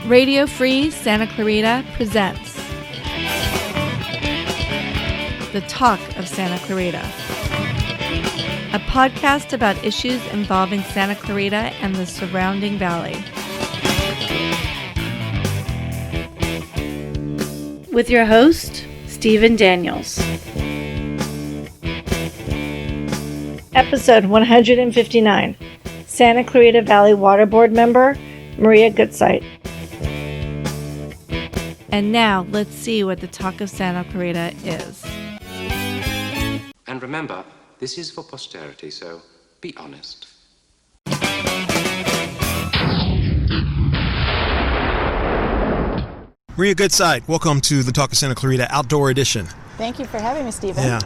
Radio Free Santa Clarita presents The Talk of Santa Clarita, a podcast about issues involving Santa Clarita and the surrounding valley. With your host, Stephen Daniels. Episode 159, Santa Clarita Valley Water Board member, Maria Gutzeit. And now, let's see what the Talk of Santa Clarita is. And remember, this is for posterity, so be honest. Maria Gutzeit, welcome to the Talk of Santa Clarita Outdoor Edition. Thank you for having me, Stephen. Yeah,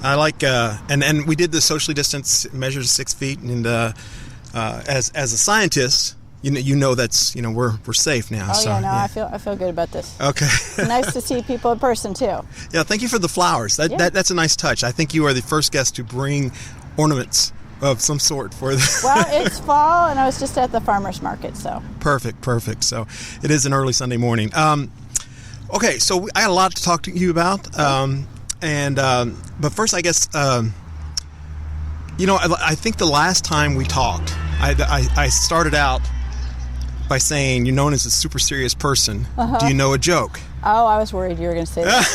I like, and we did the socially distanced measures 6 feet, and as a scientist, you know that's we're safe now. Oh so, yeah, no, yeah. I feel good about this. Okay. Nice to see people in person too. Yeah, thank you for the flowers. That's a nice touch. I think you are the first guest to bring ornaments of some sort for the. Well, it's fall, and I was just at the farmers market, so. Perfect. So it is an early Sunday morning. Okay, so I had a lot to talk to you about, but first, I guess, I think the last time we talked, I started out by saying you're known as a super serious person. Uh-huh. Do you know a joke? Oh, I was worried you were going to say that.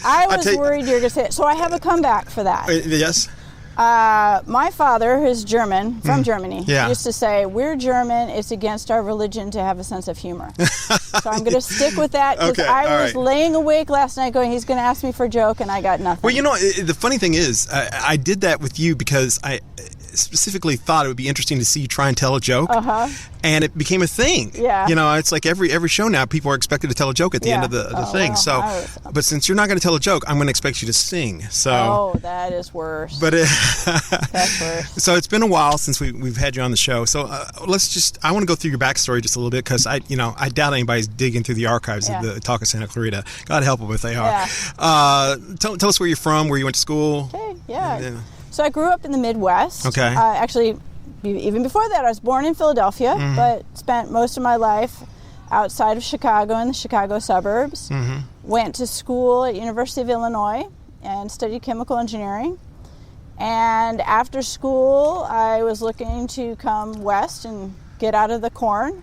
I was worried you were going to say it. So I have a comeback for that. Yes. My father, who's German, from Germany, yeah. used to say, we're German, it's against our religion to have a sense of humor. So I'm going to stick with that because I was laying awake last night going, he's going to ask me for a joke, and I got nothing. Well, the funny thing is, I did that with you because I specifically thought it would be interesting to see you try and tell a joke, and it became a thing. Yeah. It's like every show now, people are expected to tell a joke at the end of the thing. Well, but since you're not going to tell a joke, I'm going to expect you to sing. So. Oh, that is worse. But that's worse. So it's been a while since we've had you on the show. So I want to go through your backstory just a little bit because I doubt anybody's digging through the archives of the Talk of Santa Clarita. God help them if they are. Yeah. Tell us where you're from, where you went to school. Okay. Yeah. So I grew up in the Midwest. Okay. Actually, even before that, I was born in Philadelphia, but spent most of my life outside of Chicago in the Chicago suburbs. Went to school at University of Illinois and studied chemical engineering. And after school, I was looking to come west and get out of the corn.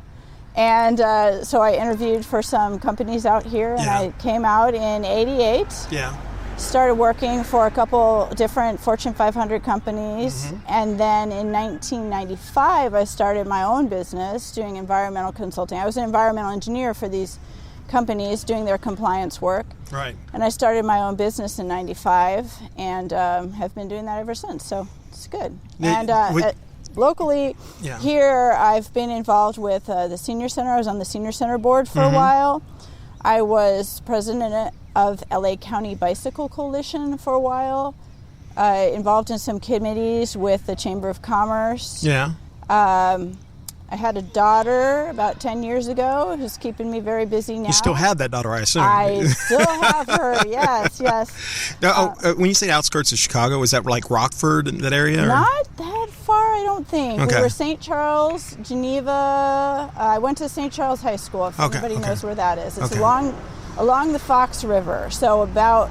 And so I interviewed for some companies out here, and I came out in '88. Yeah. Started working for a couple different Fortune 500 companies, and then in 1995 I started my own business doing environmental consulting. I was an environmental engineer for these companies doing their compliance work. Right. And I started my own business in '95 and have been doing that ever since, so it's good. And locally here I've been involved with the Senior Center. I was on the Senior Center board for a while. I was president of LA County Bicycle Coalition for a while, involved in some committees with the Chamber of Commerce. Yeah. I had a daughter about 10 years ago who's keeping me very busy now. You still have that daughter, I assume. I still have her, yes. Now, when you say outskirts of Chicago, is that like Rockford in that area? Not that far, I don't think. Okay. We were St. Charles, Geneva. I went to St. Charles High School, if anybody knows where that is. It's along the Fox River, so about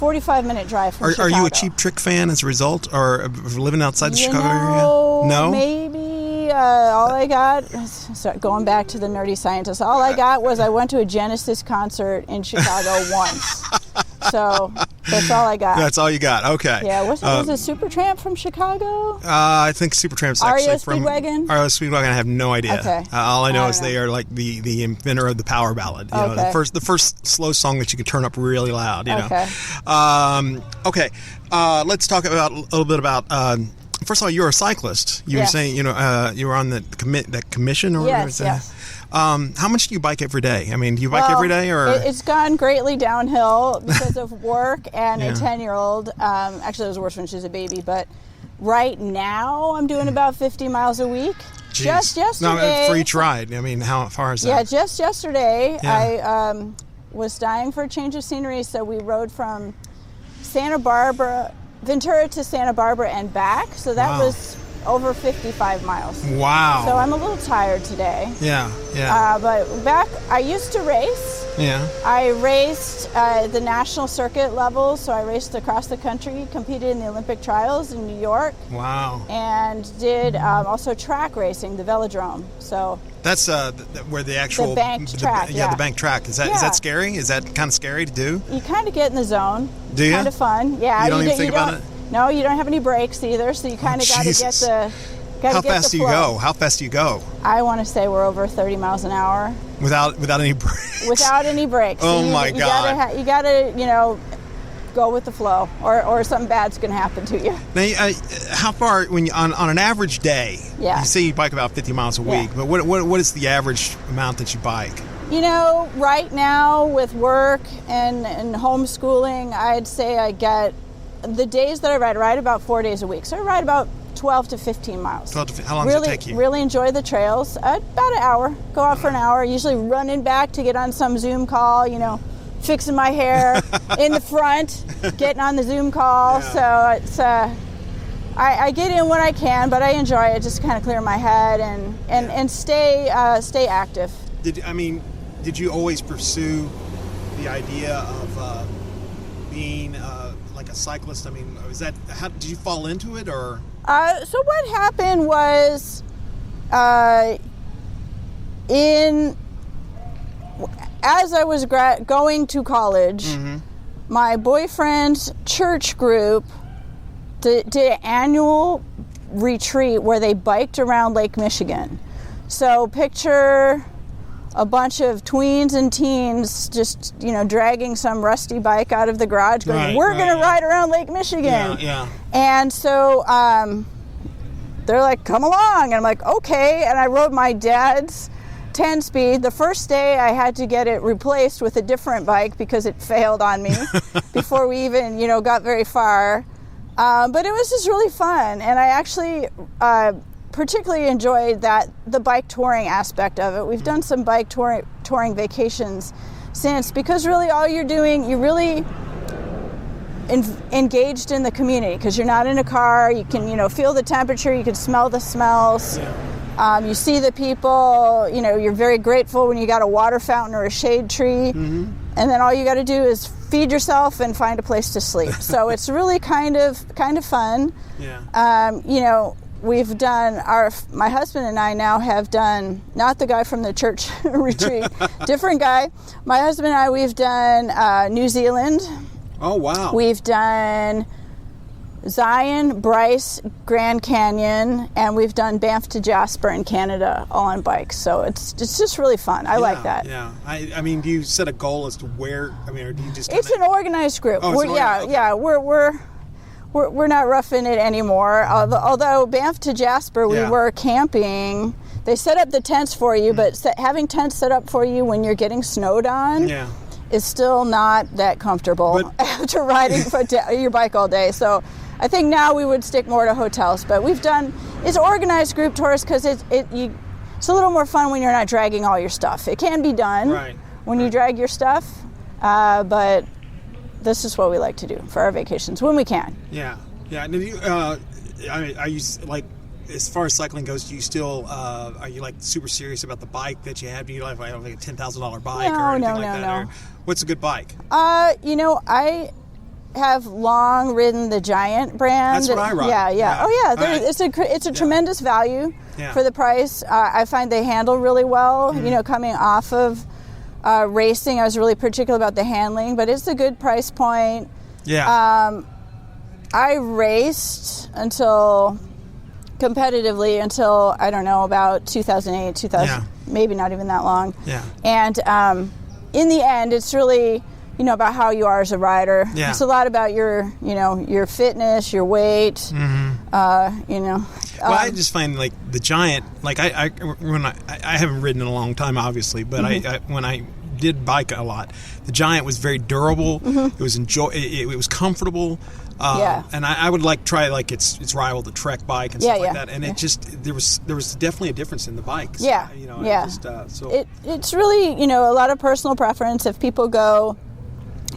45-minute drive from Chicago. Are you a Cheap Trick fan as a result, or living outside the Chicago area? No? Maybe. All I got, going back to the nerdy scientist, all I got was I went to a Genesis concert in Chicago once. So that's all I got. That's all you got. Okay. Yeah. Was it Supertramp from Chicago? I think Supertramp's actually from Speedwagon? REO Speedwagon. I have no idea. Okay. All I know is they are like the inventor of the power ballad. You know, the first slow song that you can turn up really loud. You know. Okay. Let's talk about a little bit about. First of all, you're a cyclist. You were saying, you were on that commission or whatever. Yes. How much do you bike every day? I mean, do you bike every day, or it's gone greatly downhill because of work and a 10-year-old. Actually, it was worse when she was a baby, but right now I'm doing about 50 miles a week. Jeez. Just yesterday. No, for each ride. I mean, how far is that? Yeah, just yesterday I was dying for a change of scenery, so we rode from Santa Barbara Ventura to Santa Barbara and back. So that was over 55 miles. Wow. So I'm a little tired today. Yeah. But back, I used to race. Yeah. I raced the national circuit level, so I raced across the country, competed in the Olympic trials in New York. Wow. And did also track racing, the velodrome. So that's where the actual the banked track. The bank track. Is that scary? Is that kind of scary to do? You kind of get in the zone. Do you? Kind of fun. Yeah. You don't even think about it? No, you don't have any brakes either, so you kind of got to get the. How fast do you go? How fast do you go? I want to say we're over 30 miles an hour. Without any brakes? Without any brakes. Oh, so my God. You got to, go with the flow, or something bad's going to happen to you. Now, how far, when you, on an average day, you say you bike about 50 miles a week, but what is the average amount that you bike? Right now with work and homeschooling, I'd say I get, the days that I ride about 4 days a week. So I ride about 12 to 15 miles. How long does it take you? Really enjoy the trails. About an hour. Go out for an hour. Usually running back to get on some Zoom call, fixing my hair in the front, getting on the Zoom call. So it's I get in when I can, but I enjoy it. Just kind of clear my head and stay active. Did you always pursue the idea of being like a cyclist? How did you fall into it, or? So what happened was, as I was going to college, my boyfriend's church group did an annual retreat where they biked around Lake Michigan. So picture a bunch of tweens and teens just, dragging some rusty bike out of the garage going, we're going to ride around Lake Michigan. Yeah. And so they're like, come along. And I'm like, okay. And I rode my dad's 10-speed. The first day I had to get it replaced with a different bike because it failed on me before we even, got very far. But it was just really fun. And I actually particularly enjoyed the bike touring aspect of it. We've done some bike touring vacations since, because really all you're doing, you're really engaged in the community because you're not in a car. You can, feel the temperature, you can smell the smells. You see the people, you're very grateful when you got a water fountain or a shade tree. And then all you got to do is feed yourself and find a place to sleep. So it's really kind of fun. We've done my husband and I now have done, not the guy from the church retreat, different guy. My husband and I, we've done New Zealand. Oh, wow. We've done Zion, Bryce, Grand Canyon, and we've done Banff to Jasper in Canada all on bikes. So it's just really fun. I like that. Yeah. Do you set a goal as to where, or do you just It's an organized group. Oh, We're not roughing it anymore. Although Banff to Jasper, we were camping. They set up the tents for you, but having tents set up for you when you're getting snowed on is still not that comfortable after riding your bike all day. So I think now we would stick more to hotels. But it's organized group tours because it's a little more fun when you're not dragging all your stuff. It can be done when you drag your stuff, but this is what we like to do for our vacations when we can. Yeah. And are you like, as far as cycling goes, do you still are you like super serious about the bike that you have? Do you have like a $10,000 bike or anything like that? No. Or what's a good bike? I have long ridden the Giant brand. That's what I ride. Yeah. Oh yeah, it's a tremendous value for the price. I find they handle really well. Coming off of racing, I was really particular about the handling, but it's a good price point. Yeah. I raced competitively until I don't know, about 2008, maybe not even that long. Yeah. And in the end, it's really about how you are as a rider. Yeah. It's a lot about your fitness, your weight. Well, I just find like the Giant, like I haven't ridden in a long time, obviously, but when I did bike a lot, the Giant was very durable. It was it was comfortable. And I would try its rival, the Trek bike and stuff like that. And it just there was definitely a difference in the bikes. It's really a lot of personal preference. If people go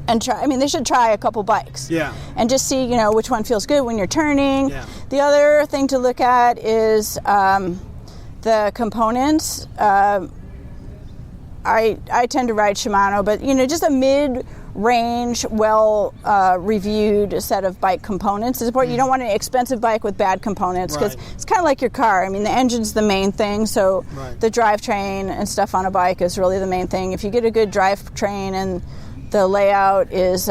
and try. I mean, they should try a couple bikes. Yeah. And just see, which one feels good when you're turning. Yeah. The other thing to look at is the components. I tend to ride Shimano, but just a mid-range, reviewed set of bike components is important. You don't want an expensive bike with bad components because it's kind of like your car. I mean, the engine's the main thing, so the drivetrain and stuff on a bike is really the main thing. If you get a good drivetrain and the layout is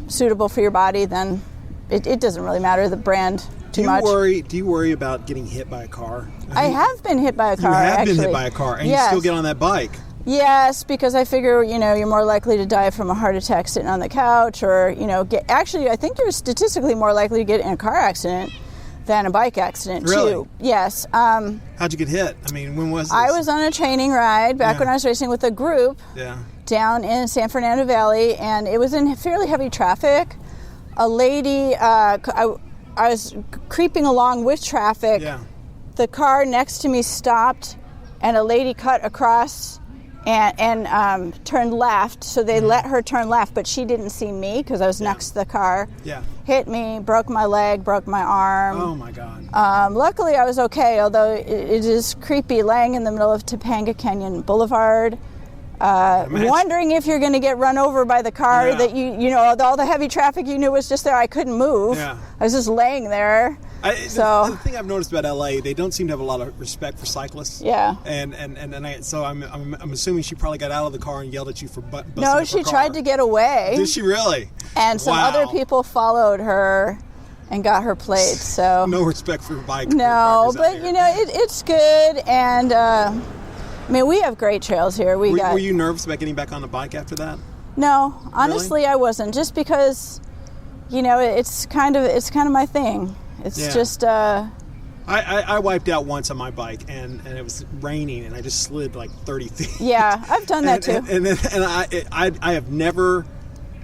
suitable for your body, then it doesn't really matter the brand too much. Do you worry about getting hit by a car? I have been hit by a car. You have actually been hit by a car, and you still get on that bike. Yes, because I figure, you're more likely to die from a heart attack sitting on the couch, or, actually, I think you're statistically more likely to get in a car accident than a bike accident, really? too. Yes. How'd you get hit? I mean, when was this? I was on a training ride back when I was racing with a group down in San Fernando Valley, and it was in fairly heavy traffic. A lady, I was creeping along with traffic. Yeah. The car next to me stopped, and a lady cut across and turned left, so they let her turn left, but she didn't see me because I was next to the car. Yeah. Hit me, broke my leg, broke my arm. Oh my God. Luckily I was okay, although it is creepy laying in the middle of Topanga Canyon Boulevard, wondering if you're going to get run over by the car that all the heavy traffic you knew was just there. I couldn't move. Yeah. I was just laying there. The thing I've noticed about LA, they don't seem to have a lot of respect for cyclists. Yeah. So I'm assuming she probably got out of the car and yelled at you for busting up No, her she car. tried to get away. Did she really? And some other people followed her and got her plate. So no respect for bike. No, but it's good, and we have great trails here. Were you nervous about getting back on the bike after that? No, honestly, really? I wasn't. Just because, it's kind of my thing. It's just. I wiped out once on my bike, and it was raining, and I just slid like 30 feet. Yeah, I've done that too. And I have never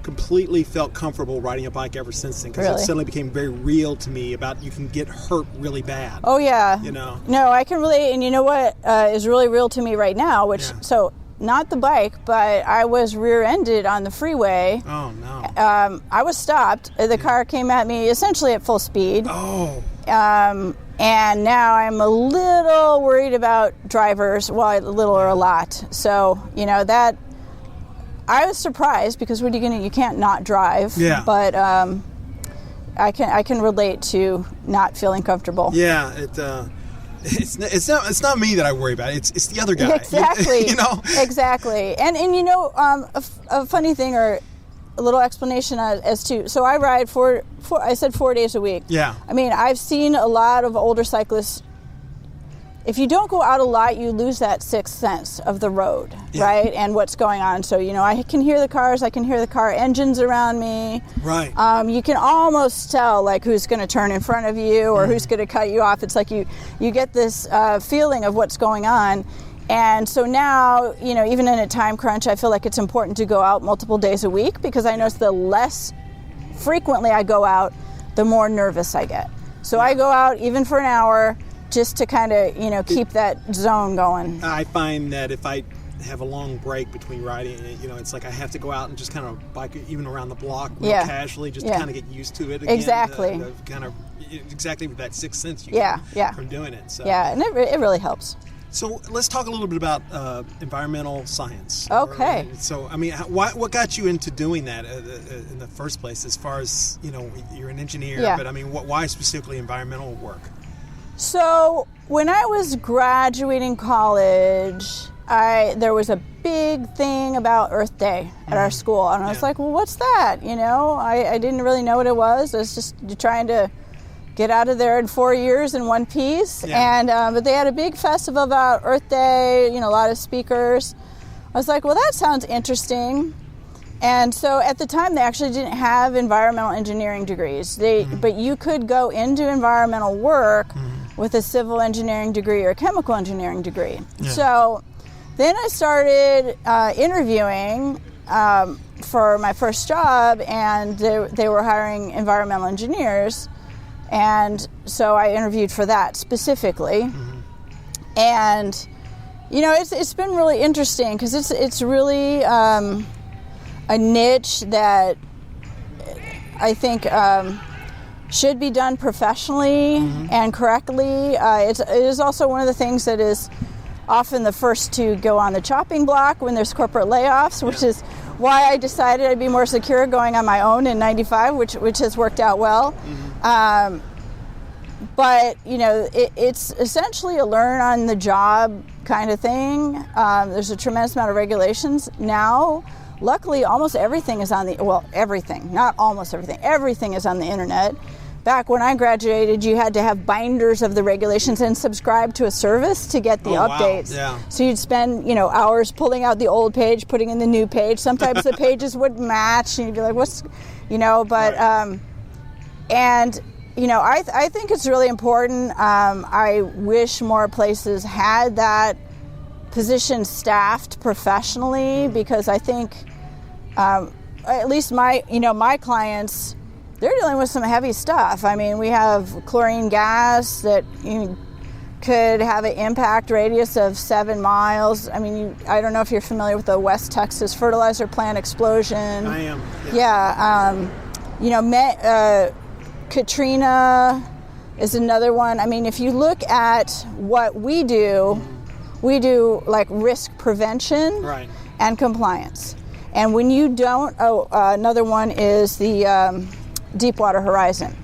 completely felt comfortable riding a bike ever since then, because it suddenly became very real to me about you can get hurt really bad. Oh yeah. No, I can relate, and you know what is really real to me right now, so not the bike, but I was rear-ended on the freeway. Oh no. I was stopped. The car came at me essentially at full speed. Oh. And now I'm a little worried about drivers. Well, a little or a lot. So, that I was surprised, because what are you going to, you can't not drive. Yeah. But I can relate to not feeling comfortable. Yeah, it's not me that I worry about. It's the other guy. Exactly. Exactly. And a funny thing, or a little explanation as to, so I ride I said 4 days a week. Yeah. I mean, I've seen a lot of older cyclists. If you don't go out a lot, you lose that sixth sense of the road, right? And what's going on. So, I can hear the cars, I can hear the car engines around me. Right. You can almost tell, like, who's going to turn in front of you or who's going to cut you off. It's like you get this feeling of what's going on. And so now, even in a time crunch, I feel like it's important to go out multiple days a week, because I notice the less frequently I go out, the more nervous I get. So I go out even for an hour, just to kind of, keep that zone going. I find that if I have a long break between riding, it's like I have to go out and just kind of bike even around the block real casually, just to kind of get used to it again. Exactly. Kind of exactly with that sixth sense you get from doing it. So. Yeah, and it really helps. So let's talk a little bit about environmental science. Okay. So, what got you into doing that in the first place, as far as, you're an engineer, but why specifically environmental work? So when I was graduating college, there was a big thing about Earth Day at our school, and I was like, well, what's that? I didn't really know what it was. I was just trying to get out of there in 4 years in one piece. And but they had a big festival about Earth Day, a lot of speakers. I was like, well, that sounds interesting. And so at the time, they actually didn't have environmental engineering degrees. But you could go into environmental work with a civil engineering degree or a chemical engineering degree. So then I started interviewing for my first job, and they were hiring environmental engineers. And so I interviewed for that specifically. And, it's been really interesting, because it's really a a niche that I think should be done professionally and correctly. It is also one of the things that is often the first to go on the chopping block when there's corporate layoffs, which is why I decided I'd be more secure going on my own in '95, which has worked out well. But, you know, it's essentially a learn-on-the-job kind of thing. There's a tremendous amount of regulations now. Luckily, almost everything is on the, well, everything, not almost everything, everything is on the internet. Back when I graduated, you had to have binders of the regulations and subscribe to a service to get the updates. Wow. Yeah. So you'd spend, you know, hours pulling out the old page, putting in the new page. Sometimes the pages would match, and you'd be like, what's, you know, but, and, you know, I think it's really important. I wish more places had that position staffed professionally, because I think, at least my clients, they're dealing with some heavy stuff. I mean, we have chlorine gas that could have an impact radius of 7 miles. I mean, I don't know if you're familiar with the West Texas fertilizer plant explosion. I am. Yeah. Katrina is another one. I mean, if you look at what we do like risk prevention and compliance. And when you don't, another one is the Deepwater Horizon,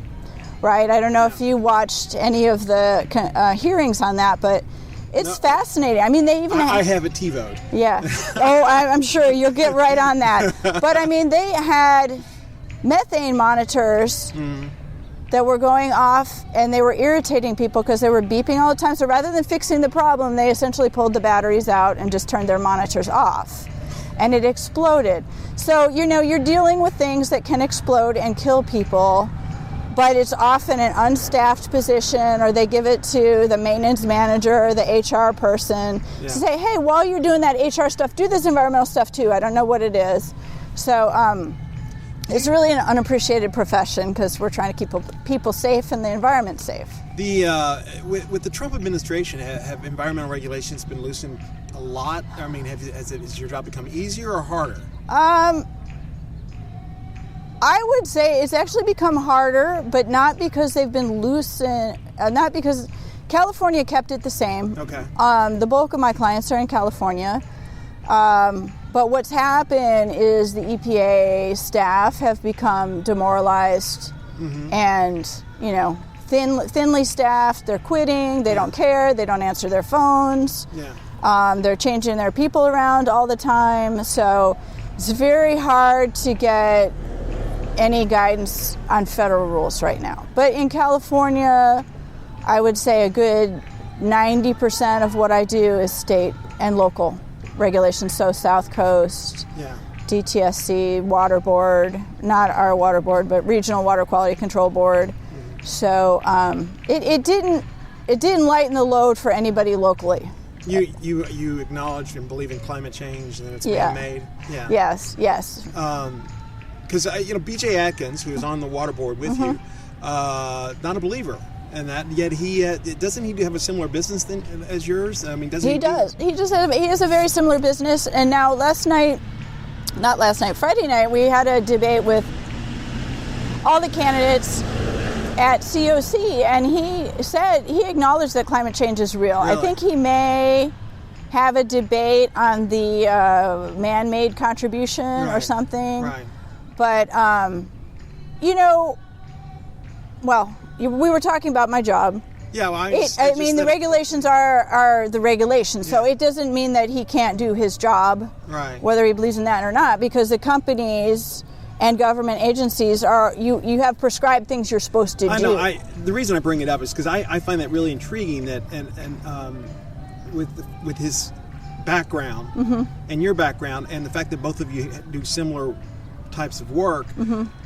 right? I don't know if you watched any of the hearings on that, but it's fascinating. I mean, they even I have it TiVo'd. Yeah. I'm sure you'll get right on that. But I mean, they had methane monitors that were going off, and they were irritating people because they were beeping all the time. So rather than fixing the problem, they essentially pulled the batteries out and just turned their monitors off. And it exploded. So, you know, you're dealing with things that can explode and kill people, but it's often an unstaffed position, or they give it to the maintenance manager or the HR person to say, hey, while you're doing that HR stuff, do this environmental stuff too. I don't know what it is. So it's really an unappreciated profession, because we're trying to keep people safe and the environment safe. With the Trump administration, have environmental regulations been loosened a lot? I mean, has your job become easier or harder? I would say it's actually become harder, but not because they've been loosened, not because California kept it the same. Okay. The bulk of my clients are in California. But what's happened is the EPA staff have become demoralized and, you know, thinly staffed. They're quitting. They don't care. They don't answer their phones. They're changing their people around all the time. So it's very hard to get any guidance on federal rules right now. But in California, I would say a good 90% of what I do is state and local regulations. So South Coast, DTSC, Water Board, not our Water Board, but Regional Water Quality Control Board. So it didn't lighten the load for anybody locally. You acknowledge and believe in climate change and that it's man-made. Yeah. Yes. Because B.J. Atkins, who is on the Water Board with you, not a believer in that. Yet he doesn't he have a similar business as yours? I mean, doesn't he? He does. He has a very similar business. And now Friday night, we had a debate with all the candidates at COC, and he acknowledged that climate change is real. Really? I think he may have a debate on the man-made contribution or something. Right. But, we were talking about my job. Yeah, well, the regulations are the regulations, so it doesn't mean that he can't do his job, whether he believes in that or not, because the companies and government agencies you have prescribed things you're supposed to do. I know. The reason I bring it up is because I find that really intriguing that with his background and your background, and the fact that both of you do similar types of work,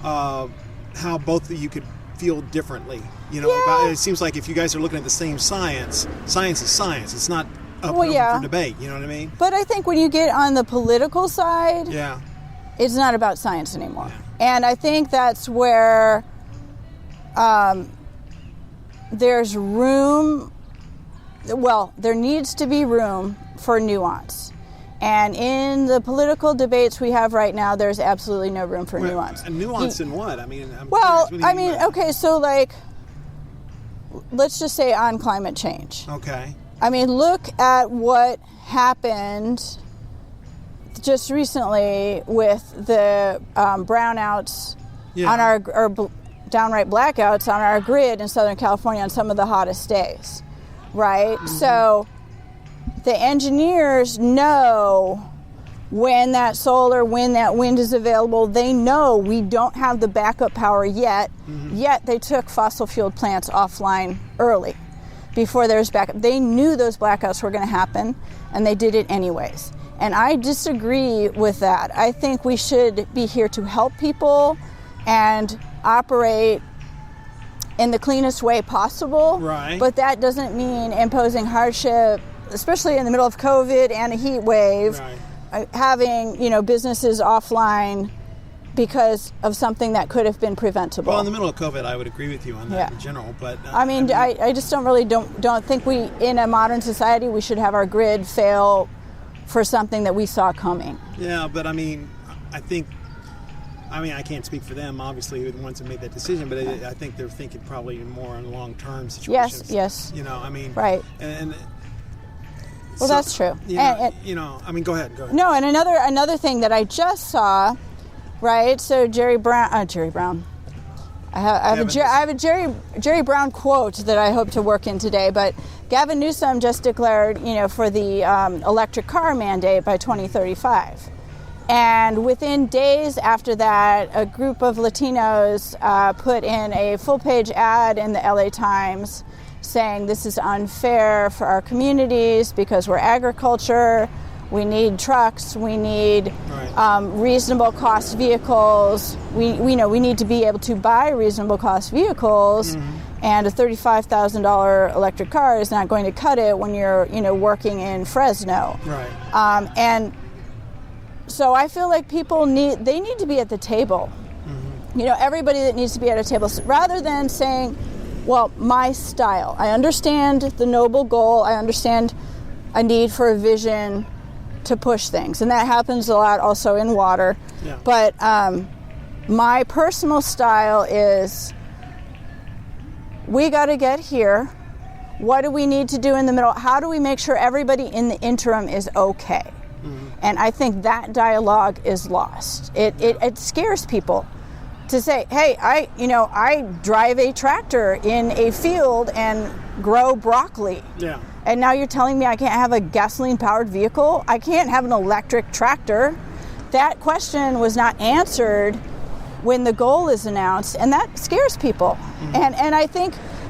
how both of you could feel differently. It seems like if you guys are looking at the same science is science. It's not up for debate. You know what I mean? But I think when you get on the political side, it's not about science anymore. Yeah. And I think that's where there's room. Well, there needs to be room for nuance. And in the political debates we have right now, there's absolutely no room for nuance. Nuance in what? I mean, okay, so like, let's just say on climate change. Okay. I mean, look at what happened just recently with the brownouts on or downright blackouts on our grid in Southern California on some of the hottest days, right? Mm-hmm. So the engineers know when that solar, when that wind is available. They know we don't have the backup power yet, yet they took fossil fueled plants offline early before there's backup. They knew those blackouts were going to happen, and they did it anyways. And I disagree with that. I think we should be here to help people and operate in the cleanest way possible. Right. But that doesn't mean imposing hardship, especially in the middle of COVID and a heat wave, having, businesses offline because of something that could have been preventable. Well, in the middle of COVID, I would agree with you on that in general. But I just don't think we, in a modern society, we should have our grid fail for something that we saw coming. Yeah, but I can't speak for them, obviously, the ones that made that decision, but I think they're thinking probably more on long-term situations. Yes. Right. Well, that's true. Go ahead. No, and another thing that I just saw, right? So Jerry Brown. I have a Jerry Brown quote that I hope to work in today, but Gavin Newsom just declared, for the electric car mandate by 2035. And within days after that, a group of Latinos put in a full-page ad in the LA Times saying this is unfair for our communities because we're agriculture, we need trucks, we need reasonable cost vehicles, we need to be able to buy reasonable cost vehicles, and a $35,000 electric car is not going to cut it when you're working in Fresno. Right. And so I feel like people need to be at the table. Everybody that needs to be at a table, rather than saying, well, my style. I understand the noble goal. I understand a need for a vision to push things. And that happens a lot also in water. Yeah. But my personal style is, we got to get here. What do we need to do in the middle? How do we make sure everybody in the interim is okay? And I think that dialogue is lost. It scares people to say, hey, I drive a tractor in a field and grow broccoli. Yeah. And now you're telling me I can't have a gasoline-powered vehicle? I can't have an electric tractor? That question was not answered when the goal is announced, and that scares people. And I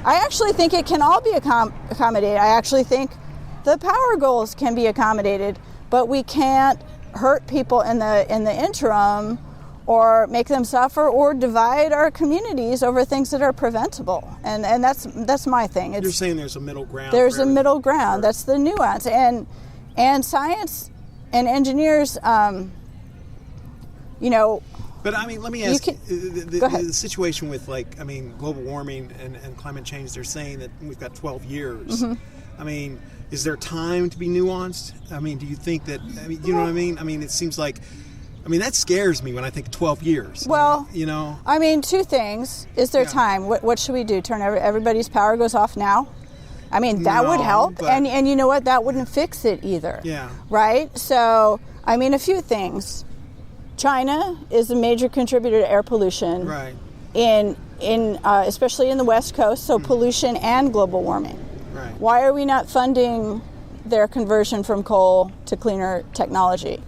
actually think it can all be accommodated. I actually think the power goals can be accommodated, but we can't hurt people in the interim, or make them suffer, or divide our communities over things that are preventable. And that's my thing. You're saying there's a middle ground. There's a middle ground. That's the nuance. And science and engineers, But let me ask the situation with global warming and climate change. They're saying that we've got 12 years. Is there time to be nuanced? Do you think that? You know what I mean? It seems like. That scares me when I think 12 years. Well, two things. Is there time? What should we do? Turn everybody's power goes off now? That would help. And you know what? That wouldn't fix it either. Yeah. Right? So, a few things. China is a major contributor to air pollution. Right. In especially in the West Coast, so pollution and global warming. Right. Why are we not funding their conversion from coal to cleaner technology?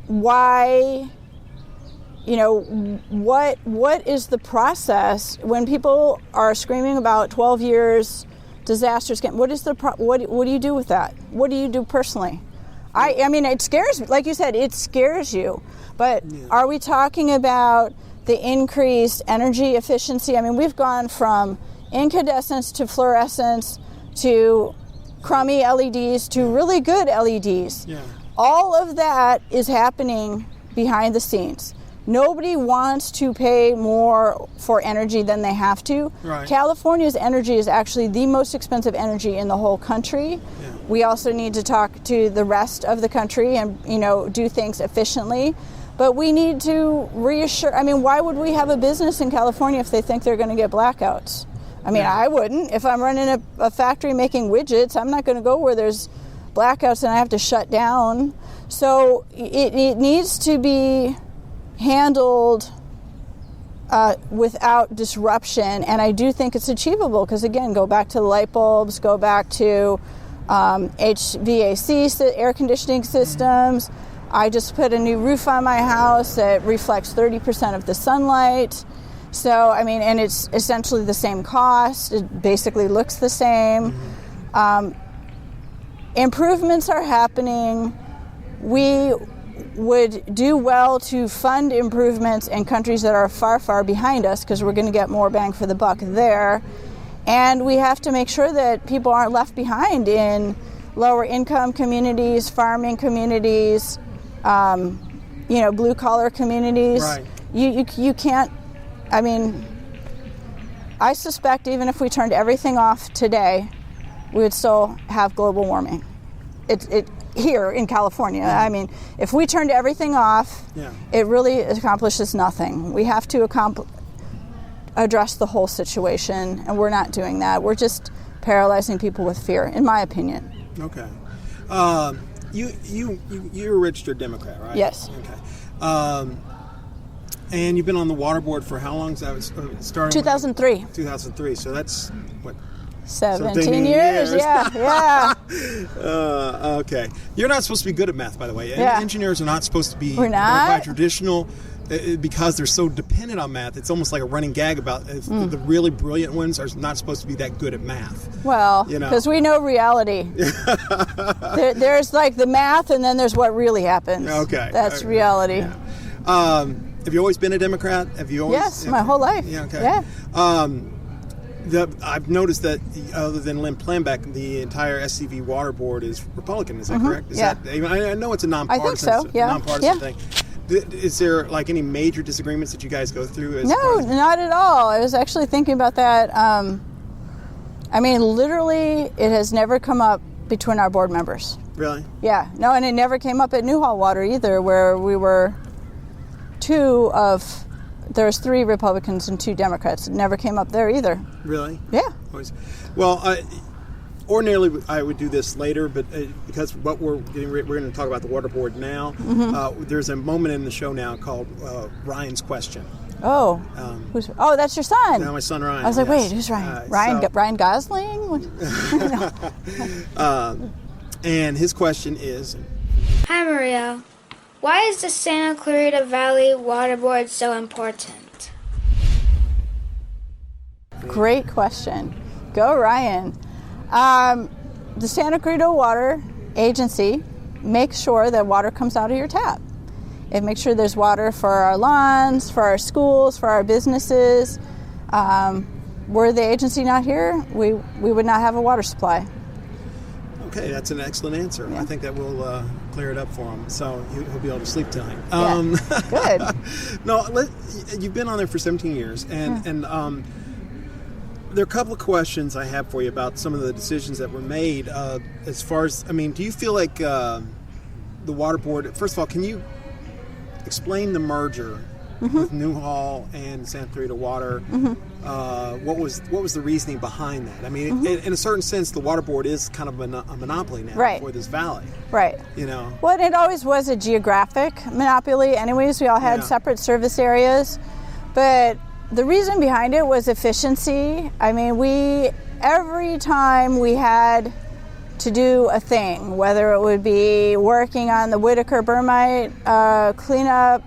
Why, what is the process when people are screaming about 12 years disasters? What do you do with that? What do you do personally? It scares me. Like you said, it scares you. But are we talking about the increased energy efficiency? We've gone from incandescence to fluorescence to crummy LEDs to really good LEDs. Yeah. All of that is happening behind the scenes. Nobody wants to pay more for energy than they have to. Right. California's energy is actually the most expensive energy in the whole country. Yeah. We also need to talk to the rest of the country and, do things efficiently. But we need to reassure. I mean, why would we have a business in California if they think they're going to get blackouts? I mean, I wouldn't. If I'm running a factory making widgets, I'm not going to go where there's blackouts and I have to shut down. So it needs to be handled without disruption. And I do think it's achievable because, again, go back to the light bulbs, go back to HVAC, air conditioning systems. I just put a new roof on my house that reflects 30% of the sunlight. So, I mean, and it's essentially the same cost. It basically looks the same. Improvements are happening. We would do well to fund improvements in countries that are far, far behind us because we're going to get more bang for the buck there. And we have to make sure that people aren't left behind in lower income communities, farming communities, blue collar communities. Right. You can't. I mean, I suspect even if we turned everything off today, we would still have global warming. It here in California. I mean, if we turned everything off, it really accomplishes nothing. We have to address the whole situation, and we're not doing that. We're just paralyzing people with fear, in my opinion. Okay. You're a registered Democrat, right? Yes. Okay. And you've been on the water board for how long? That was starting 2003. 2003. So that's what? 17 years. Yeah. Okay. You're not supposed to be good at math, by the way. Yeah. Engineers are not supposed to be. We're not. By traditional, because they're so dependent on math. It's almost like a running gag about the really brilliant ones are not supposed to be that good at math. Well, because we know reality. There's like the math, and then there's what really happens. Okay. That's reality. Yeah. Have you always been a Democrat? Have you always? Yes, my whole life. Yeah. Okay. Yeah. I've noticed that other than Lynn Planbeck, the entire SCV water board is Republican. Is that correct? I know it's a nonpartisan. I think so. Yeah. Nonpartisan thing. Is there like any major disagreements that you guys go through? No, not at all. I was actually thinking about that. I mean, literally, it has never come up between our board members. Really? Yeah. No, and it never came up at Newhall Water either, where we were there's 3 Republicans and 2 Democrats. It never came up there either. Really? Yeah. Well, ordinarily I would do this later, but because what we're going to talk about the water board now. There's a moment in the show now called Ryan's Question. Oh. That's your son. No, my son Ryan. I was like, wait, who's Ryan? Ryan Gosling? And his question is, Hi, Maria. Why is the Santa Clarita Valley Water Board so important? Great question. Go, Ryan. The Santa Clarita Water Agency makes sure that water comes out of your tap. It makes sure there's water for our lawns, for our schools, for our businesses. Were the agency not here, we would not have a water supply. Okay, that's an excellent answer. Yeah. I think that will clear it up for him, so he'll be able to sleep tonight. Good. No, you've been on there for 17 years, and there are a couple of questions I have for you about some of the decisions that were made. As far as, do you feel like the water board? First of all, can you explain the merger with Newhall and Santa Clarita Water? What was the reasoning behind that? In a certain sense, the water board is kind of a monopoly now for this valley. Right. Well, it always was a geographic monopoly. Anyways, we all had separate service areas, but the reason behind it was efficiency. Every time we had to do a thing, whether it would be working on the Whitaker-Burmite cleanup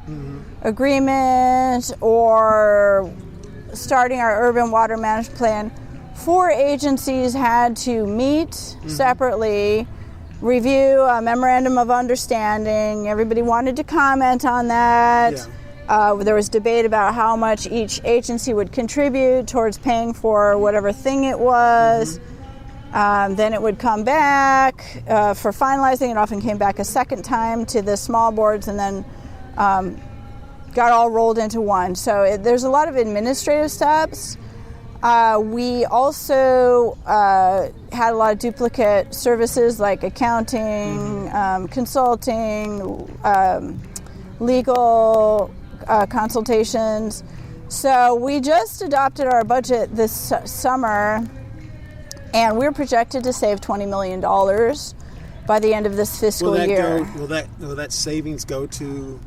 agreement or starting our urban water management plan, 4 agencies had to meet separately, review a memorandum of understanding. Everybody wanted to comment on that. There was debate about how much each agency would contribute towards paying for whatever thing it was. Then it would come back for finalizing. It often came back a second time to the small boards, and then got all rolled into one. So there's a lot of administrative steps. We also had a lot of duplicate services like accounting, consulting, legal consultations. So we just adopted our budget this summer, and we're projected to save $20 million by the end of this fiscal year. Will that savings go to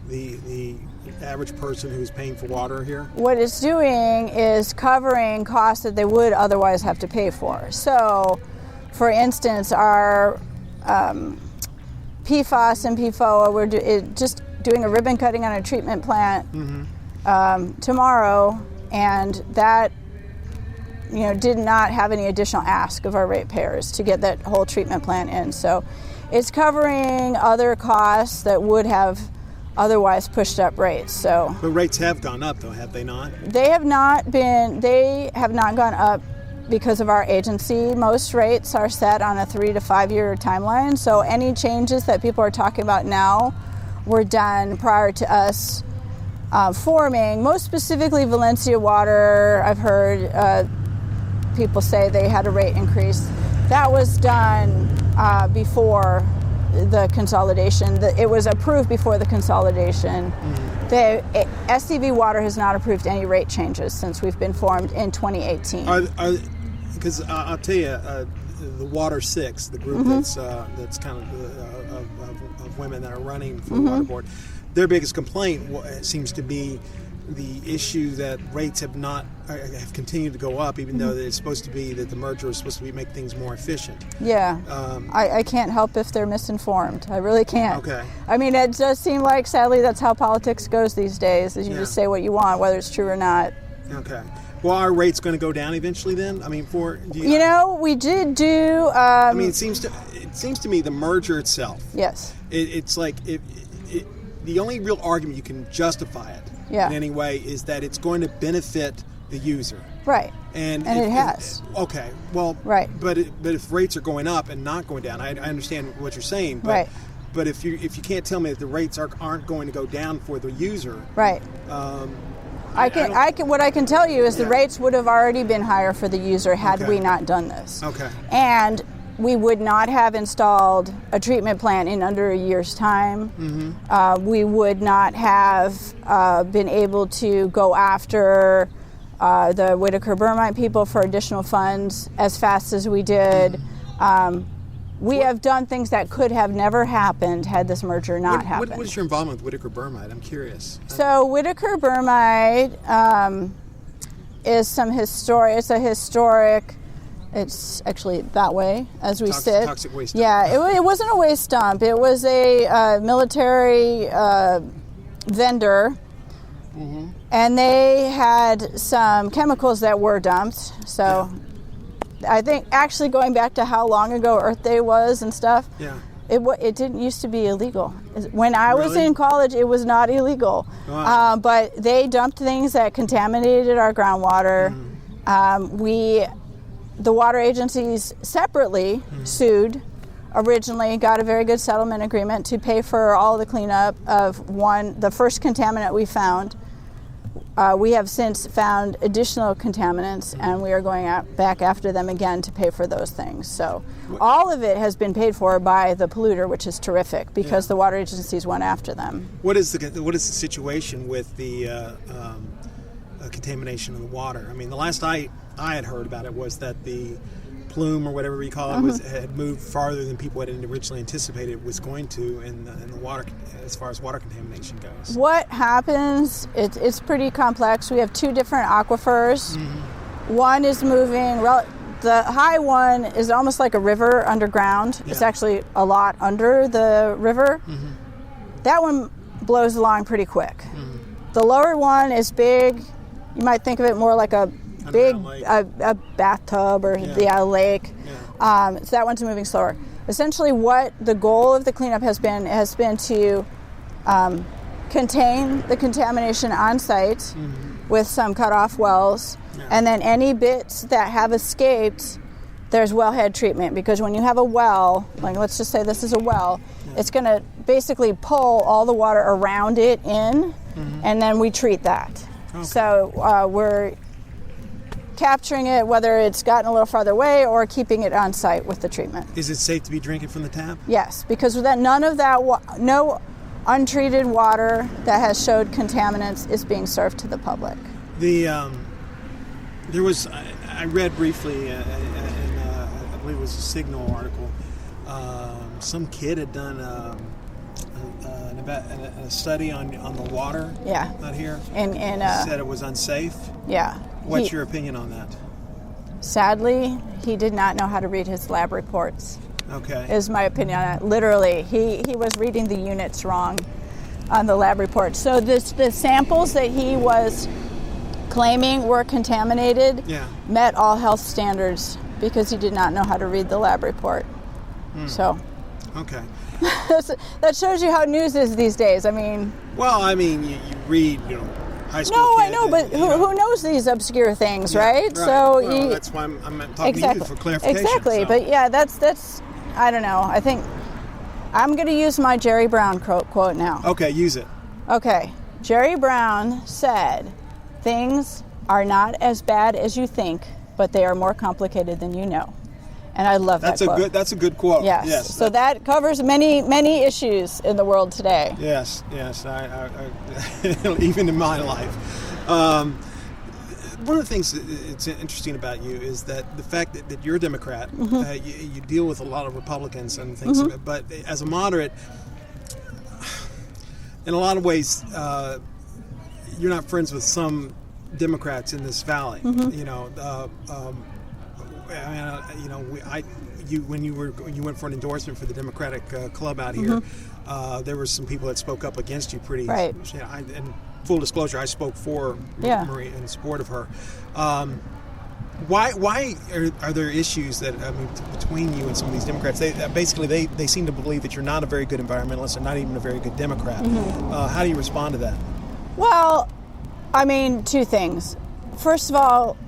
the average person who's paying for water here? What it's doing is covering costs that they would otherwise have to pay for. So, for instance, our PFAS and PFOA, we're just doing a ribbon cutting on a treatment plant tomorrow, and that did not have any additional ask of our ratepayers to get that whole treatment plant in. So it's covering other costs that would have otherwise pushed up rates. But rates have gone up, though, have they not? They have not gone up because of our agency. Most rates are set on a 3 to 5 year timeline. So any changes that people are talking about now were done prior to us forming. Most specifically, Valencia Water, I've heard people say they had a rate increase. That was done before the consolidation. It was approved before the consolidation. The SCV Water has not approved any rate changes since we've been formed in 2018. Because I'll tell you, the Water 6, the group that's kind of women that are running for the water board, their biggest complaint seems to be the issue that rates have continued to go up, even though it's supposed to be that the merger is supposed to make things more efficient. Yeah, I can't help if they're misinformed. I really can't. Okay. I mean, it does seem like, sadly, that's how politics goes these days, is you just say what you want, whether it's true or not. Okay. Well, are rates going to go down eventually then? I mean, we did do... I mean, it seems to me the merger itself. Yes. It's like the only real argument you can justify it in any way is that it's going to benefit the user. Right. And it has. Okay. Well. Right. But if rates are going up and not going down, I understand what you're saying. But, right. But if you can't tell me that the rates aren't going to go down for the user. Right. What I can tell you is the rates would have already been higher for the user had we not done this. Okay. And we would not have installed a treatment plant in under a year's time. We would not have been able to go after the Whitaker-Burmite people for additional funds as fast as we did. We have done things that could have never happened had this merger not happened. What is your involvement with Whitaker-Burmite? I'm curious. So Whitaker-Burmite is it's a historic... It's actually that way as we sit. Toxic waste dump. Yeah, it wasn't a waste dump. It was a military vendor, and they had some chemicals that were dumped. So I think actually going back to how long ago Earth Day was and stuff, it didn't used to be illegal. When I was in college, it was not illegal. Wow. But they dumped things that contaminated our groundwater. The water agencies separately sued originally, got a very good settlement agreement to pay for all the cleanup of the first contaminant we found. We have since found additional contaminants, and we are going back after them again to pay for those things. So all of it has been paid for by the polluter, which is terrific because the water agencies went after them. What is the situation with the contamination of the water? I mean, the last I had heard about it was that the plume, or whatever you call it, had moved farther than people had originally anticipated it was going to in the water, as far as water contamination goes. What happens, it's pretty complex. We have two different aquifers. One is moving, the high one is almost like a river underground. It's actually a lot under the river. That one blows along pretty quick. The lower one is big. You might think of it more like a big a bathtub or a lake. So that one's moving slower. Essentially, what the goal of the cleanup has been to contain the contamination on site with some cut-off wells, and then any bits that have escaped, there's wellhead treatment, because when you have a well, like let's just say this is a well, it's going to basically pull all the water around it in, and then we treat that. Okay. So we're capturing it, whether it's gotten a little farther away or keeping it on site with the treatment. Is it safe to be drinking from the tap? Yes, because none of that, no untreated water that has showed contaminants is being served to the public. There was, I read briefly, in, I believe it was a Signal article, some kid had done a study on the water out here. And said it was unsafe. Yeah. What's your opinion on that? Sadly, he did not know how to read his lab reports. Okay. Is my opinion on it. Literally, he was reading the units wrong on the lab report. So the samples that he was claiming were contaminated met all health standards because he did not know how to read the lab report. So. Okay. That shows you how news is these days. I mean. Well, I mean, you read, high school. No, I know, but who knows these obscure things, right? So well, that's why I'm talking to you for clarification. Exactly, so. But yeah, that's. I don't know. I think I'm going to use my Jerry Brown quote now. Okay, use it. Okay, Jerry Brown said, "Things are not as bad as you think, but they are more complicated than you know." And I love that quote. That's a good quote. Yes. So that covers many issues in the world today. Yes. I even in my life. One of the things that's interesting about you is that the fact that you're a Democrat, you deal with a lot of Republicans and things, but as a moderate, in a lot of ways, you're not friends with some Democrats in this valley. When you went for an endorsement for the Democratic club out here, there were some people that spoke up against you pretty. Right. And full disclosure, I spoke for Marie in support of her. Why are there issues that between you and some of these Democrats? They seem to believe that you're not a very good environmentalist and not even a very good Democrat. How do you respond to that? Well, I mean, two things. First of all,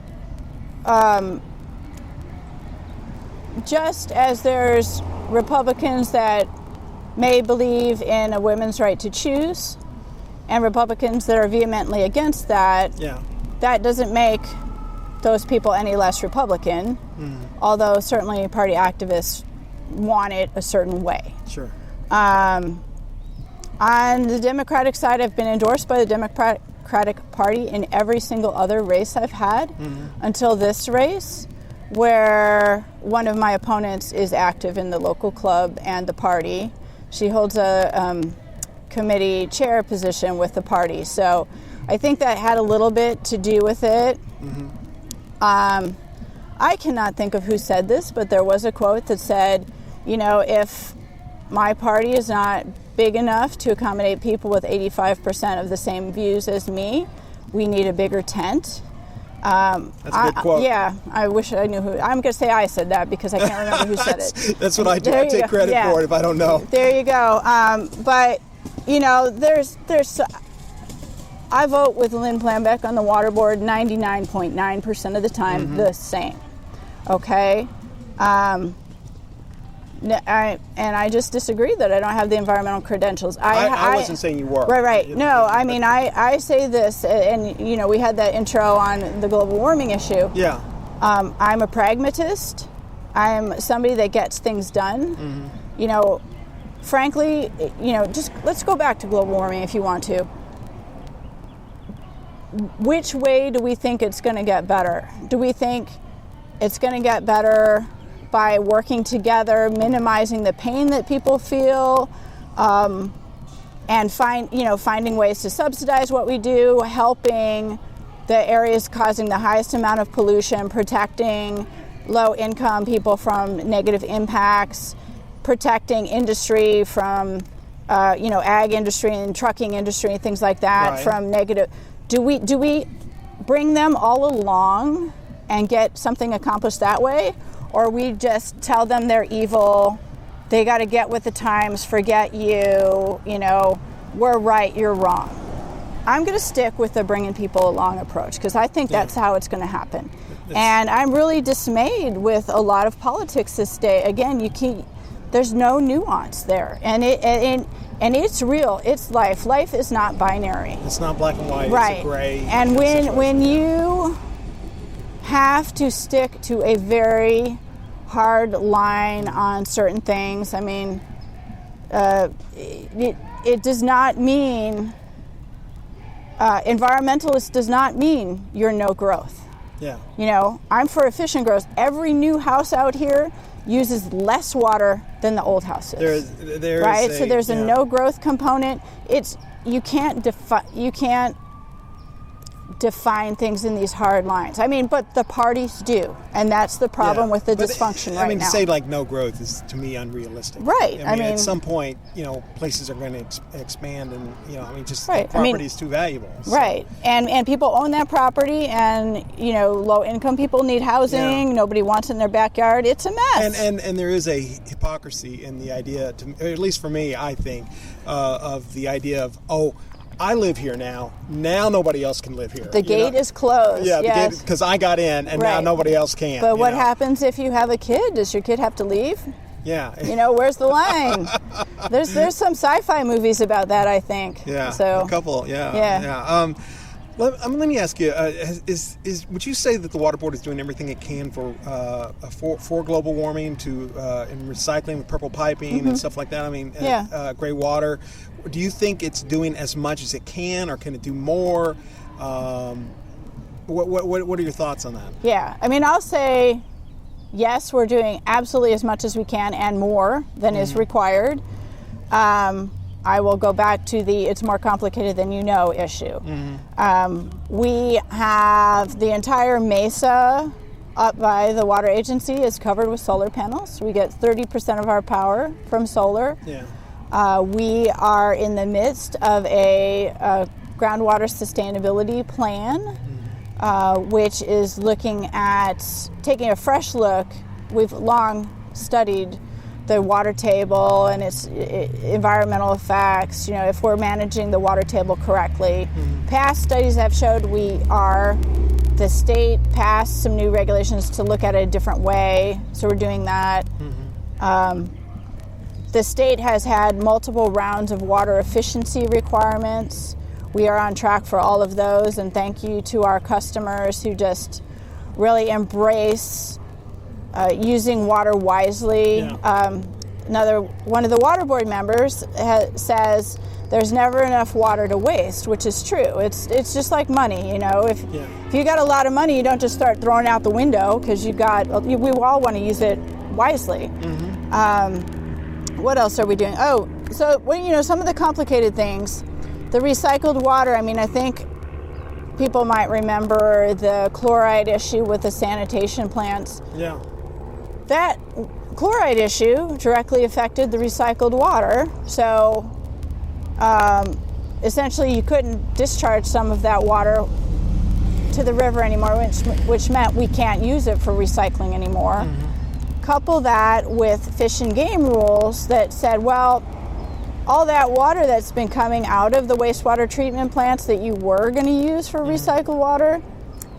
just as there's Republicans that may believe in a women's right to choose and Republicans that are vehemently against that, that doesn't make those people any less Republican, although certainly party activists want it a certain way. Sure. On the Democratic side, I've been endorsed by the Democratic Party in every single other race I've had until this race, where one of my opponents is active in the local club and the party. She holds a committee chair position with the party. So I think that had a little bit to do with it. I cannot think of who said this, but there was a quote that said, if my party is not big enough to accommodate people with 85% of the same views as me, we need a bigger tent. That's a good quote. I wish I knew who. I'm going to say I said that because I can't remember who said it. That's what I do. I take credit for it if I don't know. There you go. But there's. I vote with Lynn Planbeck on the water board 99.9% of the time the same. Okay. I just disagree that I don't have the environmental credentials. I wasn't saying you were. Right. No, I mean, I say this, and, we had that intro on the global warming issue. Yeah. I'm a pragmatist. I'm somebody that gets things done. Frankly, just let's go back to global warming if you want to. Which way do we think it's going to get better? Do we think it's going to get better by working together, minimizing the pain that people feel, and finding ways to subsidize what we do, helping the areas causing the highest amount of pollution, protecting low-income people from negative impacts, protecting industry from, ag industry and trucking industry and things like that from negative. Do we bring them all along and get something accomplished that way? Or we just tell them they're evil, they got to get with the times, forget you, we're right, you're wrong. I'm going to stick with the bringing people along approach because I think that's how it's going to happen. And I'm really dismayed with a lot of politics this day. Again, there's no nuance there, and it's real. It's life. Life is not binary. It's not black and white. Right. It's a gray. And when you have to stick to a very hard line on certain things, I mean, it does not mean environmentalist does not mean you're no growth. Yeah. You know, I'm for efficient growth. Every new house out here uses less water than the old houses. There's right? So there's a no growth component. You can't define things in these hard lines. I mean, but the parties do, and that's the problem with the dysfunction right now. To say like no growth is to me unrealistic. Right. I mean, at some point, places are going to expand, and just the property is too valuable. So. Right. And people own that property, and low income people need housing. Yeah. Nobody wants it in their backyard. It's a mess. And there is a hypocrisy in the idea, at least for me, I think, of the idea of I live here now. Now nobody else can live here. The gate is closed. Yeah, yes. Because I got in, and now nobody else can. But what happens if you have a kid? Does your kid have to leave? Yeah. Where's the line? There's some sci-fi movies about that, I think. Yeah. So a couple. Yeah. Let me ask you: would you say that the water board is doing everything it can for global warming in recycling with purple piping and stuff like that? I mean, gray water. Do you think it's doing as much as it can, or can it do more? What are your thoughts on that? Yeah, I mean, I'll say yes, we're doing absolutely as much as we can and more than is required. I will go back to the it's more complicated than you know issue. We have the entire mesa up by the water agency is covered with solar panels. We get 30% of our power from solar. Yeah. We are in the midst of a groundwater sustainability plan, which is looking at taking a fresh look. We've long studied the water table and its environmental effects, if we're managing the water table correctly. Past studies have showed the state passed some new regulations to look at it a different way, so we're doing that. The state has had multiple rounds of water efficiency requirements. We are on track for all of those, and thank you to our customers who just really embrace using water wisely. Yeah. One of the water board members says there's never enough water to waste, which is true. It's just like money, If you got a lot of money, you don't just start throwing it out the window because we all want to use it wisely. What else are we doing? Some of the complicated things. The recycled water, I think people might remember the chloride issue with the sanitation plants. Yeah. That chloride issue directly affected the recycled water. So essentially you couldn't discharge some of that water to the river anymore, which meant we can't use it for recycling anymore. Couple that with fish and game rules that said, well, all that water that's been coming out of the wastewater treatment plants that you were going to use for recycled water,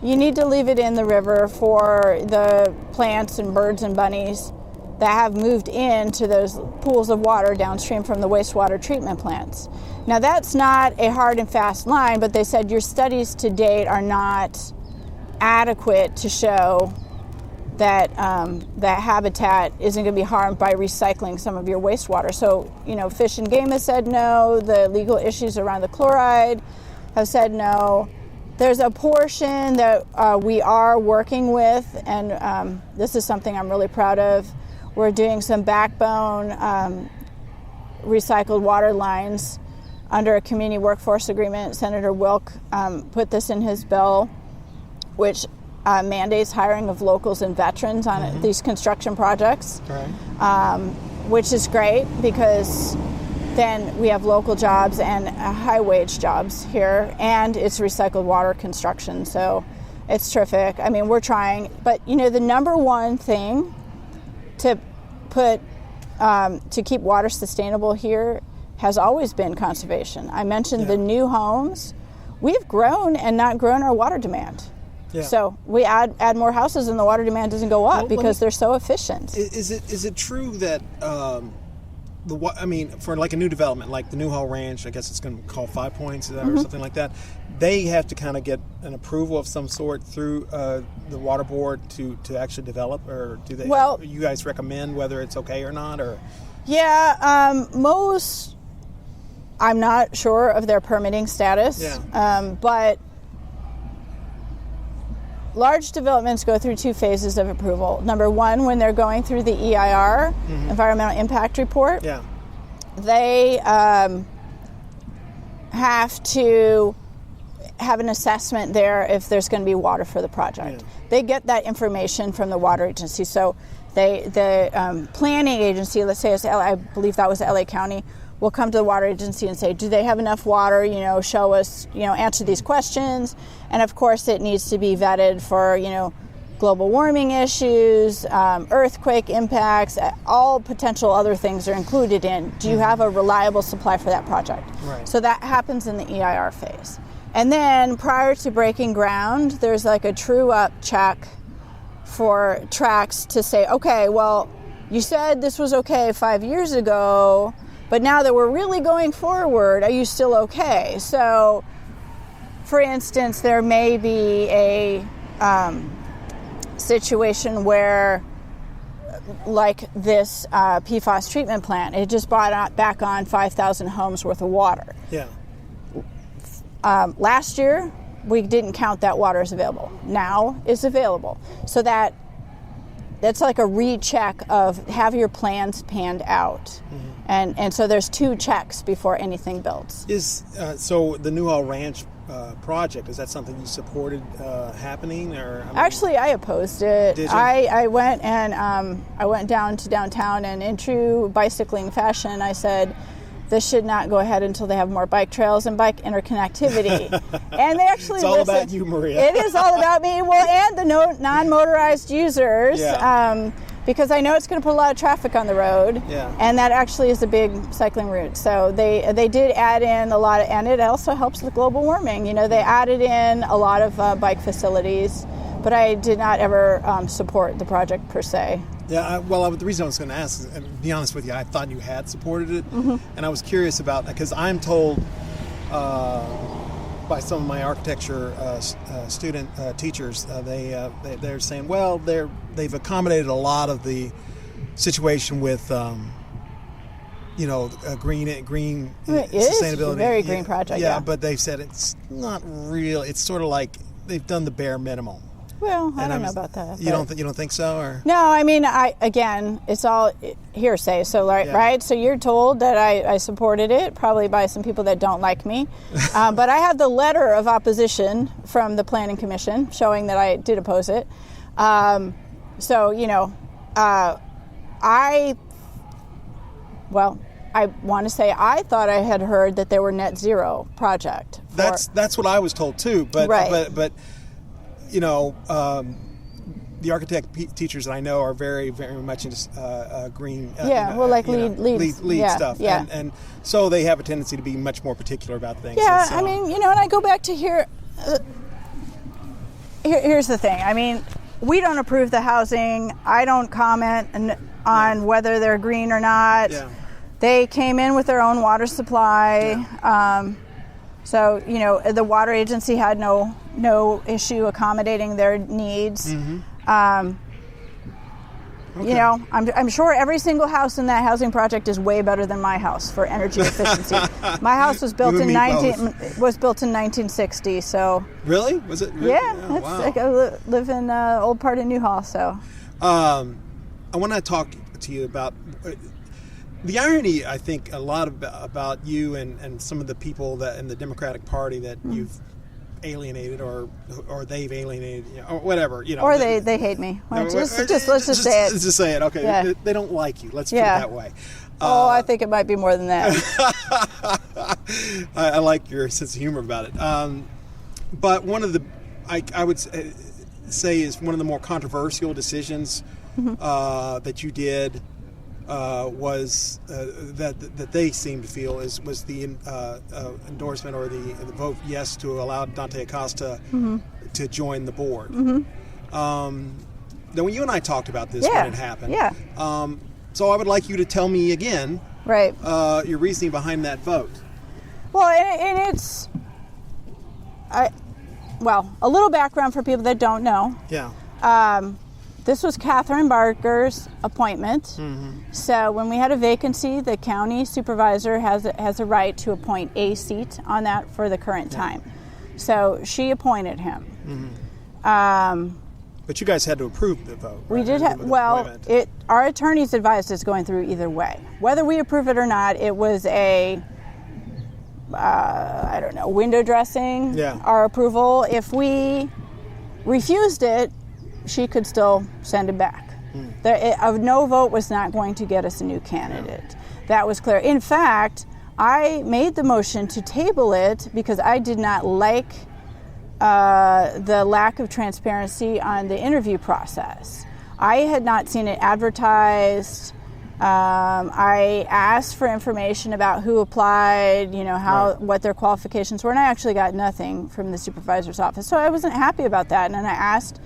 you need to leave it in the river for the plants and birds and bunnies that have moved into those pools of water downstream from the wastewater treatment plants. Now, that's not a hard and fast line, but they said your studies to date are not adequate to show that that habitat isn't going to be harmed by recycling some of your wastewater. So, Fish and Game has said no. The legal issues around the chloride have said no. There's a portion that we are working with, and this is something I'm really proud of. We're doing some backbone recycled water lines under a community workforce agreement. Senator Wilk put this in his bill, which mandates hiring of locals and veterans on these construction projects, which is great because then we have local jobs and high wage jobs here, and it's recycled water construction, so it's terrific. We're trying, but the number one thing to keep water sustainable here has always been conservation. I mentioned the new homes. We've grown and not grown our water demand. Yeah. So we add more houses and the water demand doesn't go up because they're so efficient. Is it true that for like a new development, like the Newhall Ranch, I guess it's going to call 5 Points or something like that, they have to kind of get an approval of some sort through the water board to actually develop, or do they? Well, you guys recommend whether it's okay or not, or? Yeah, most. I'm not sure of their permitting status. Yeah. But large developments go through 2 phases of approval. Number 1, when they're going through the EIR, Environmental Impact Report, they have to have an assessment there if there's going to be water for the project. Yeah. They get that information from the water agency. So the planning agency, let's say I believe that was LA County, will come to the water agency and say, do they have enough water, show us, answer these questions. And of course it needs to be vetted for, global warming issues, earthquake impacts, all potential other things are included in. Do you have a reliable supply for that project? Right. So that happens in the EIR phase. And then prior to breaking ground, there's like a true up check for tracks to say, okay, well, you said this was okay 5 years ago, but now that we're really going forward, are you still okay? So, for instance, there may be a situation where, like this PFAS treatment plant, it just brought back on 5,000 homes worth of water. Yeah. Last year, we didn't count that water as available. Now it's available. So that's like a recheck of have your plans panned out. And so there's 2 checks before anything builds. So the Newhall Ranch project, is that something you supported happening, or? Actually, I opposed it. Did you? I went and I went down to downtown, and in true bicycling fashion, I said, this should not go ahead until they have more bike trails and bike interconnectivity. And they actually It's all about you, Maria. It is all about me. Well, and the non-motorized users, because I know it's going to put a lot of traffic on the road, and that actually is a big cycling route. So they did add in a lot of, and it also helps with global warming. They added in a lot of bike facilities, but I did not ever support the project per se. Yeah, the reason I was going to ask is, and to be honest with you, I thought you had supported it, and I was curious about, because I'm told by some of my architecture student teachers, they're saying, well, they've accommodated a lot of the situation with, green sustainability. Is a very green project. Yeah, but they've said it's not real. It's sort of like they've done the bare minimum. Well, I don't know about that. You don't think so, or? No, I mean, it's all hearsay. So, right? So you're told that I supported it, probably by some people that don't like me. But I have the letter of opposition from the Planning Commission showing that I did oppose it. I want to say I thought I had heard that there were net zero project. That's what I was told too. But right. but the architect teachers that I know are very, very much into green. LEED stuff. Yeah. And so they have a tendency to be much more particular about things. Yeah, I mean, and I go back to here. Here's the thing. I mean, we don't approve the housing. I don't comment on whether they're green or not. Yeah. They came in with their own water supply. Yeah. So, the water agency had no issue accommodating their needs. Mm-hmm. Okay. I'm sure every single house in that housing project is way better than my house for energy efficiency. My house was built in 1960. So really, was it? Really? Yeah, oh, wow. Like I live in old part of Newhall. So I want to talk to you about. The irony, I think, a lot about you and some of the people that in the Democratic Party that you've alienated or they've alienated, or whatever, Or they hate me. Let's just say it. Let's just say it. Okay, yeah. They don't like you. Let's put it that way. I think it might be more than that. I like your sense of humor about it. But one of the, I would say, is one of the more controversial decisions that you did. was that they seemed to feel was the endorsement or the vote yes to allow Dante Acosta to join the board. Then when you and I talked about this when it happened, so I would like you to tell me again, right, your reasoning behind that vote. Well, and it's, a little background for people that don't know. Yeah. This was Catherine Barker's appointment. So when we had a vacancy, the county supervisor has a right to appoint a seat on that for the current time. So she appointed him. But you guys had to approve the vote. Right? We did have, our attorneys advised us going through either way. Whether we approve it or not, it was a, window dressing our approval. If we refused it, she could still send it back. A no vote was not going to get us a new candidate. That was clear. In fact, I made the motion to table it because I did not like the lack of transparency on the interview process. I had not seen it advertised. I asked for information about who applied, what their qualifications were, and I actually got nothing from the supervisor's office. So I wasn't happy about that, and then I asked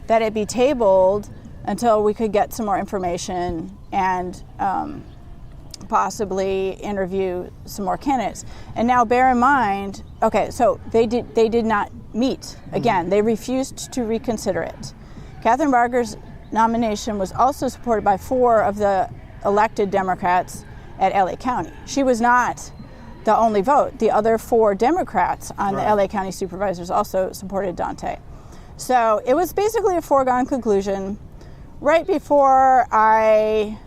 that it be tabled until we could get some more information and possibly interview some more candidates. And now bear in mind, so they did not meet. Again, they refused to reconsider it. Catherine Barker's nomination was also supported by 4 of the elected Democrats at LA County. She was not the only vote. The other 4 Democrats on the LA County supervisors also supported Dante. So it was basically a foregone conclusion. Right before I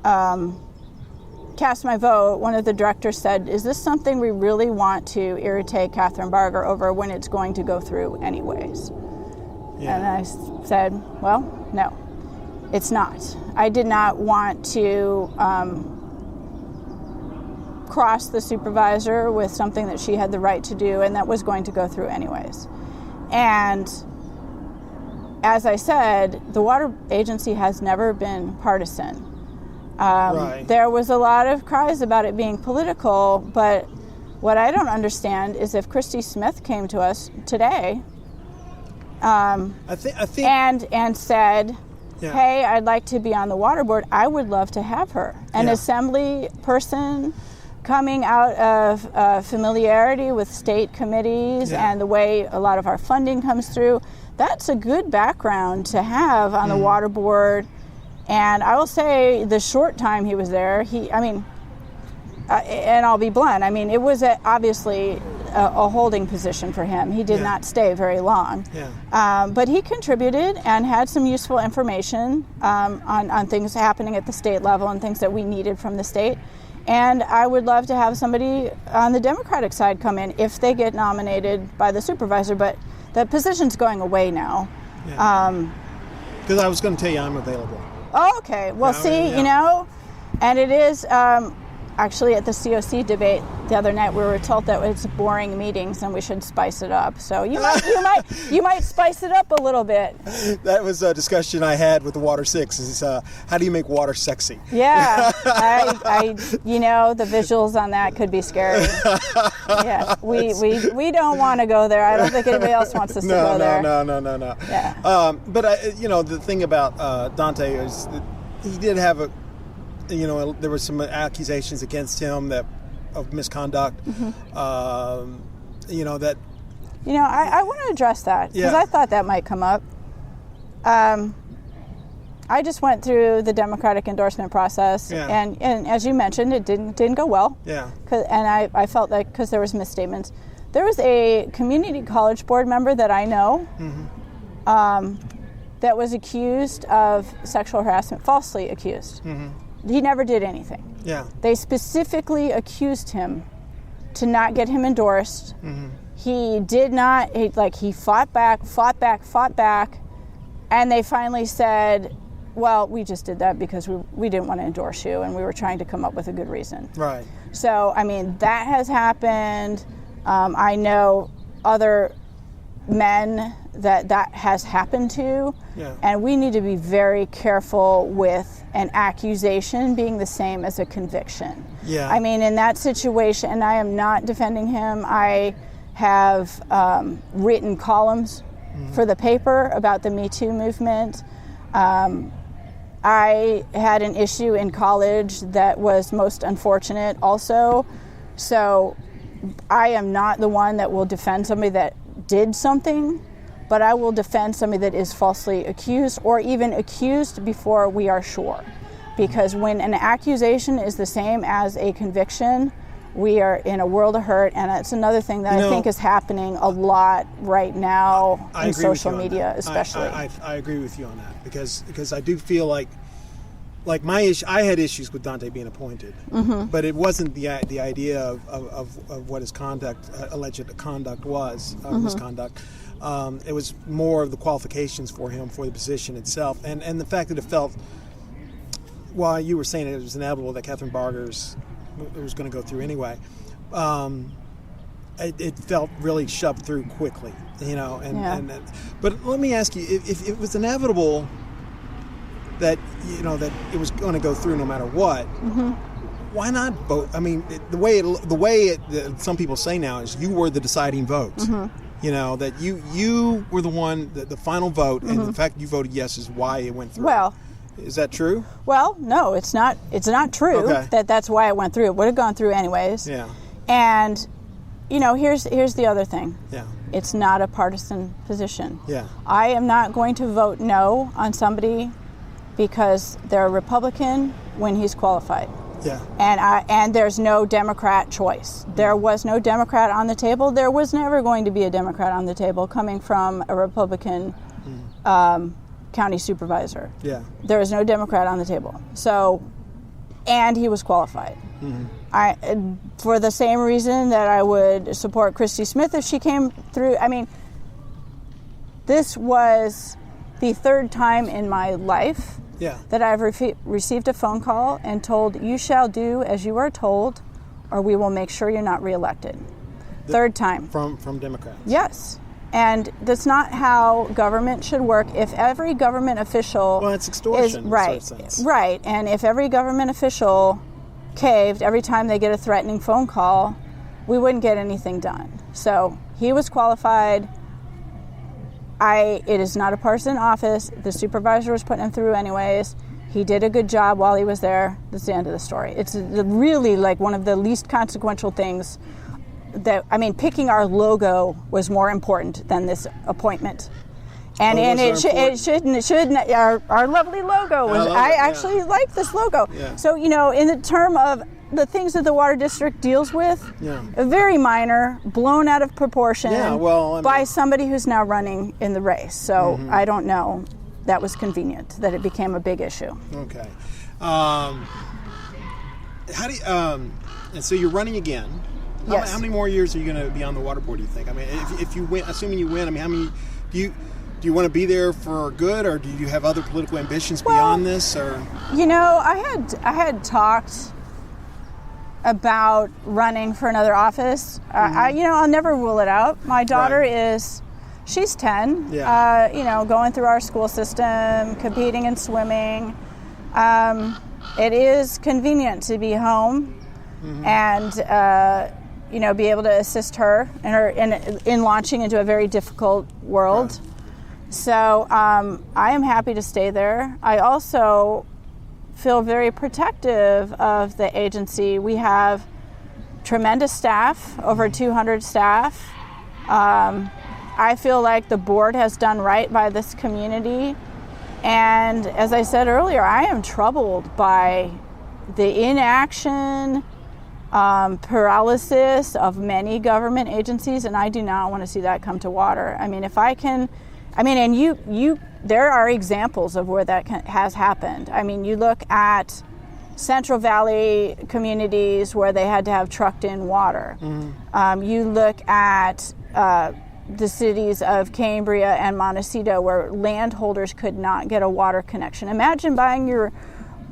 cast my vote, one of the directors said, "Is this something we really want to irritate Catherine Barker over when it's going to go through anyways?" Yeah. And I said, well, no, it's not. I did not want to cross the supervisor with something that she had the right to do and that was going to go through anyways. And as I said, the water agency has never been partisan. There was a lot of cries about it being political, but what I don't understand is if Christy Smith came to us today I think and said, hey, I'd like to be on the water board, I would love to have her. An assembly person coming out of familiarity with state committees and the way a lot of our funding comes through, that's a good background to have on the water board. And I will say the short time he was there, and I'll be blunt, it was obviously a holding position for him. He did not stay very long. But he contributed and had some useful information on things happening at the state level and things that we needed from the state. And I would love to have somebody on the Democratic side come in if they get nominated by the supervisor, but the position's going away now. Because I was going to tell you I'm available. Oh, okay. Well, and it is actually at the COC debate the other night we were told that it's boring meetings and we should spice it up. So you might spice it up a little bit. That was a discussion I had with the Water Six. Is how do you make water sexy? Yeah, the visuals on that could be scary. Yeah, we don't want to go there. I don't think anybody else wants us to go there. No. Yeah. But the thing about Dante is that he did have there were some accusations against him of misconduct. I want to address that because I thought that might come up. I just went through the Democratic endorsement process, and as you mentioned, it didn't go well. Yeah. And I felt like because there was misstatements, there was a community college board member that I know that was accused of sexual harassment, falsely accused. He never did anything. Yeah. They specifically accused him to not get him endorsed. He did not, he fought back, and they finally said, well, we just did that because we didn't want to endorse you, and we were trying to come up with a good reason. Right. So, that has happened. I know other men that has happened to, yeah. and we need to be very careful with an accusation being the same as a conviction. Yeah. I mean, in that situation, and I am not defending him, I have written columns for the paper about the Me Too movement. I had an issue in college that was most unfortunate also. So I am not the one that will defend somebody that did something, but I will defend somebody that is falsely accused or even accused before we are sure. Because when an accusation is the same as a conviction, we are in a world of hurt, and it's another thing that I think is happening a lot right now in social media, especially. I agree with you on that because I do feel like my issue. I had issues with Dante being appointed, but it wasn't the idea of what his alleged conduct was, misconduct. It was more of the qualifications for him for the position itself, and the fact that it felt. While you were saying it was inevitable that Catherine Barger's was going to go through anyway, it felt really shoved through quickly, but let me ask you, if it was inevitable that that it was going to go through no matter what, why not vote? I mean, the way some people say now is you were the deciding vote. That you were the one, the final vote, and the fact you voted yes is why it went through. Well. Is that true? Well, no, it's not. It's not true that's why it went through. It would have gone through anyways. Yeah. And, here's the other thing. Yeah. It's not a partisan position. Yeah. I am not going to vote no on somebody because they're a Republican when he's qualified. Yeah. And there's no Democrat choice. There was no Democrat on the table. There was never going to be a Democrat on the table coming from a Republican county supervisor. Yeah. There was no Democrat on the table. So, and he was qualified. For the same reason that I would support Christy Smith if she came through. I mean, this was the third time in my life that I've received a phone call and told, you shall do as you are told, or we will make sure you're not reelected. Third time. From Democrats. Yes. And that's not how government should work. If every government official... Well, it's extortion. Right. And if every government official caved every time they get a threatening phone call, we wouldn't get anything done. So he was qualified. It is not a partisan office. The supervisor was putting him through anyways. He did a good job while he was there. That's the end of the story. It's really like one of the least consequential things picking our logo was more important than this appointment, and it shouldn't. Our lovely logo was. I actually like this logo. Yeah. So in the term of the things that the water district deals with, very minor, blown out of proportion. By somebody who's now running in the race. So I don't know. That was convenient that it became a big issue. Okay. How do you, and so you're running again. Yes. How many more years are you going to be on the water board, do you think? I mean, if you win, assuming you win, I mean, how many do you want to be there for good, or do you have other political ambitions beyond this? Or I had talked about running for another office. I'll never rule it out. My daughter she's 10. Yeah. Going through our school system, competing in swimming. It is convenient to be home and. Be able to assist her in launching into a very difficult world. Right. So I am happy to stay there. I also feel very protective of the agency. We have tremendous staff, over 200 staff. I feel like the board has done right by this community. And as I said earlier, I am troubled by the inaction, paralysis of many government agencies, and I do not want to see that come to water. I mean, there are examples of where that has happened. I mean, you look at Central Valley communities where they had to have trucked in water. You look at the cities of Cambria and Montecito where landholders could not get a water connection. Imagine buying your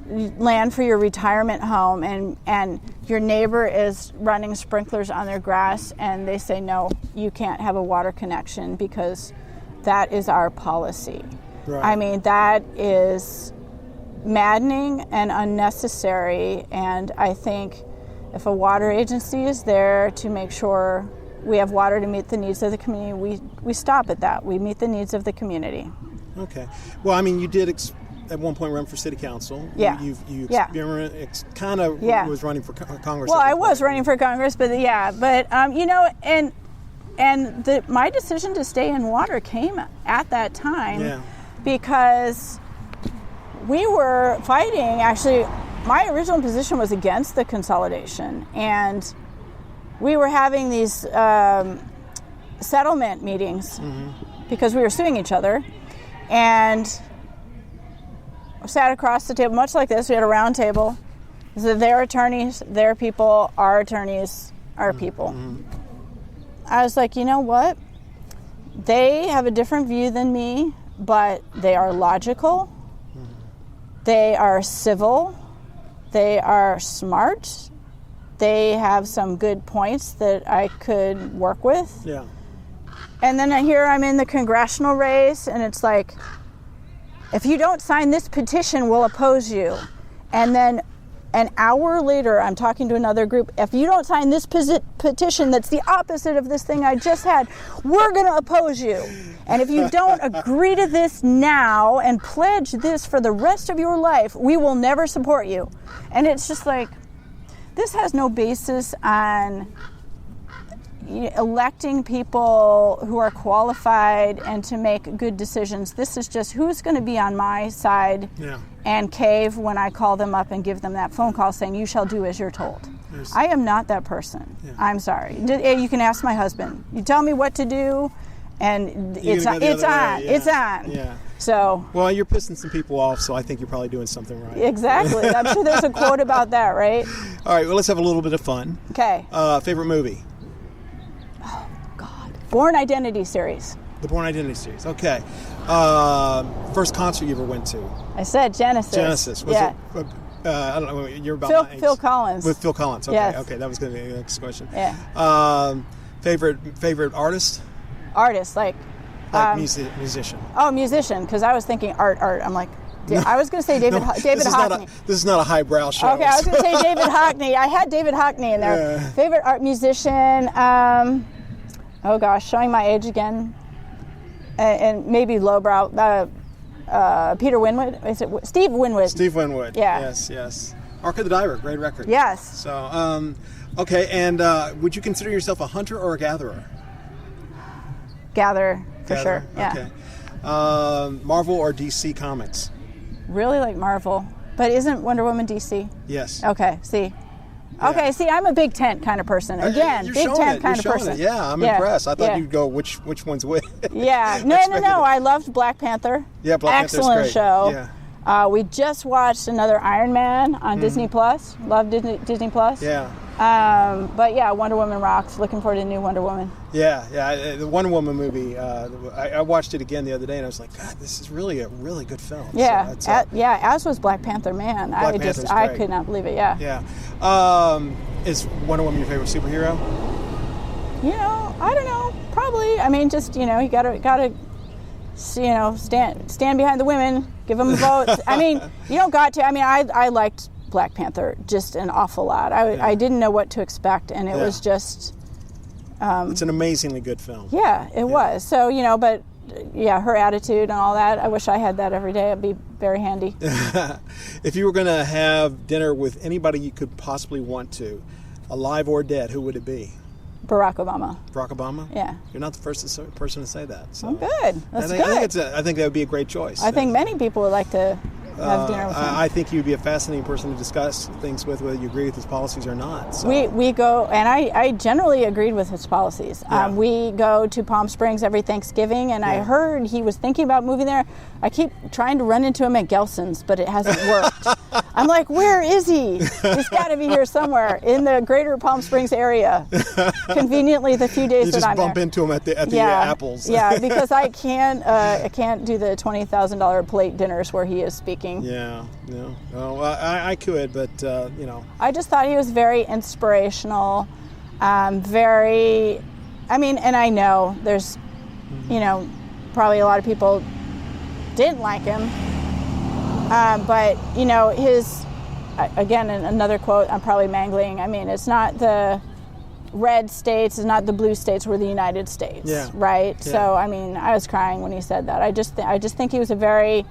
land for your retirement home and your neighbor is running sprinklers on their grass and they say, no, you can't have a water connection because that is our policy. Right. I mean, that is maddening and unnecessary, and I think if a water agency is there to make sure we have water to meet the needs of the community, we stop at that. We meet the needs of the community. Okay. Well, I mean, you did at one point run for city council. Yeah. You kind of was running for Congress. Well, I was running for Congress, but my decision to stay in water came at that time because we were fighting. Actually, my original position was against the consolidation, and we were having these settlement meetings because we were suing each other, and sat across the table, much like this. We had a round table. So their attorneys, their people, our attorneys, our people. I was like, you know what? They have a different view than me, but they are logical. They are civil. They are smart. They have some good points that I could work with. Yeah. And then here I'm in the congressional race, and it's like, if you don't sign this petition, we'll oppose you. And then an hour later, I'm talking to another group. If you don't sign this petition that's the opposite of this thing I just had, we're going to oppose you. And if you don't agree to this now and pledge this for the rest of your life, we will never support you. And it's just like, this has no basis on electing people who are qualified and to make good decisions. This is just who's going to be on my side and cave when I call them up and give them that phone call saying, you shall do as you're told. I am not that person. I'm sorry. You can ask my husband. You tell me what to do, and it's on. It's on. Yeah. So. Well, you're pissing some people off, so I think you're probably doing something right. Exactly. I'm sure there's a quote about that, right? All right. Well, let's have a little bit of fun. Okay. Favorite movie? Oh, God. Born Identity series. The Born Identity series. Okay. First concert you ever went to? I said Genesis. Genesis. Was it? I don't know. You're about Phil Collins. With Phil Collins. Okay. Yes. Okay. That was going to be the next question. Yeah. Favorite artist? Artist, like musician. Oh, musician, because I was thinking art. I'm like, I was going to say David Hockney. This is not a highbrow show. Okay, I was going to say David Hockney. I had David Hockney in there. Yeah. Favorite art musician, oh gosh, showing my age again, and maybe lowbrow, Peter Winwood. Is it Steve Winwood? Steve Winwood. Yeah. Yes. Ark of the Diver, great record. Yes. So, okay, and would you consider yourself a hunter or a gatherer? Gatherer, for sure. Yeah. Okay. Marvel or DC Comics? Really like Marvel, but isn't Wonder Woman DC? Yes. Okay. See. Yeah. Okay. See, I'm a Big Tent kind of person. Again, Big Tent kind of person. Yeah, I'm impressed. I thought you'd go which one's which. Yeah. No. I loved Black Panther. Yeah, Black Panther's excellent great. Show. Yeah. We just watched another Iron Man on Disney Plus. Love Disney Plus. Yeah. But yeah, Wonder Woman rocks. Looking forward to a new Wonder Woman. Yeah. The Wonder Woman movie, I watched it again the other day, and I was like, God, this is really a really good film. Yeah. So as was Black Panther, man. I could not believe it. Yeah. Yeah. Is Wonder Woman your favorite superhero? I don't know. Probably. I mean, just you gotta stand behind the women, give them votes. I mean, you don't got to. I mean, I liked Black Panther just an awful lot. I didn't know what to expect, and it was just... it's an amazingly good film. Yeah, it was. So, but her attitude and all that, I wish I had that every day. It'd be very handy. If you were going to have dinner with anybody you could possibly want to, alive or dead, who would it be? Barack Obama. Barack Obama? Yeah. You're not the first person to say that. So. Oh, good. That's good. I think that would be a great choice. I think many people would like to have dinner with him. I think you'd be a fascinating person to discuss things with, whether you agree with his policies or not. So. We go, and I generally agreed with his policies. Yeah. We go to Palm Springs every Thanksgiving, and I heard he was thinking about moving there. I keep trying to run into him at Gelson's, but it hasn't worked. I'm like, where is he? He's got to be here somewhere in the greater Palm Springs area. Conveniently, the few days that I'm there. You just bump into him at the Apples. Yeah, because I can't do the $20,000 plate dinners where he is speaking. Yeah, no. Well, I could, but I just thought he was very inspirational, very. I mean, and I know there's, probably a lot of people didn't like him. But, his, again, another quote I'm probably mangling, I mean, it's not the red states, it's not the blue states, we're the United States, right? Yeah. So, I mean, I was crying when he said that. I just think he was a very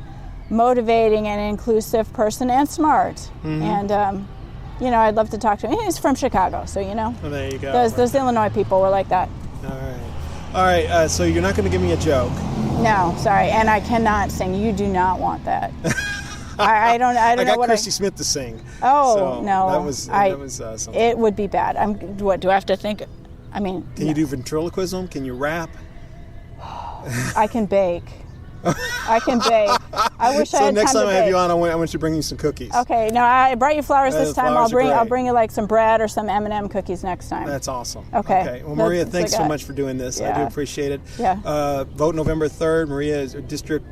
motivating and inclusive person and smart. Mm-hmm. And, I'd love to talk to him. He's from Chicago, so, Well, there you go. Those Illinois people were like that. All right, so you're not going to give me a joke. No, sorry, and I cannot sing. You do not want that. I don't know what I got Christy Smith to sing. Oh, so no. That was something. It would be bad. What, do I have to think? I mean... Can you do ventriloquism? Can you rap? I can bake. I can bake. I wish I had time to bake. So next time I have you on, I want you to bring you some cookies. Okay. No, I brought you flowers this time. I'll bring you like some bread or some M&M cookies next time. That's awesome. Okay. Well, Maria, thanks so much for doing this. Yeah. I do appreciate it. Yeah. Vote November 3rd. Maria is District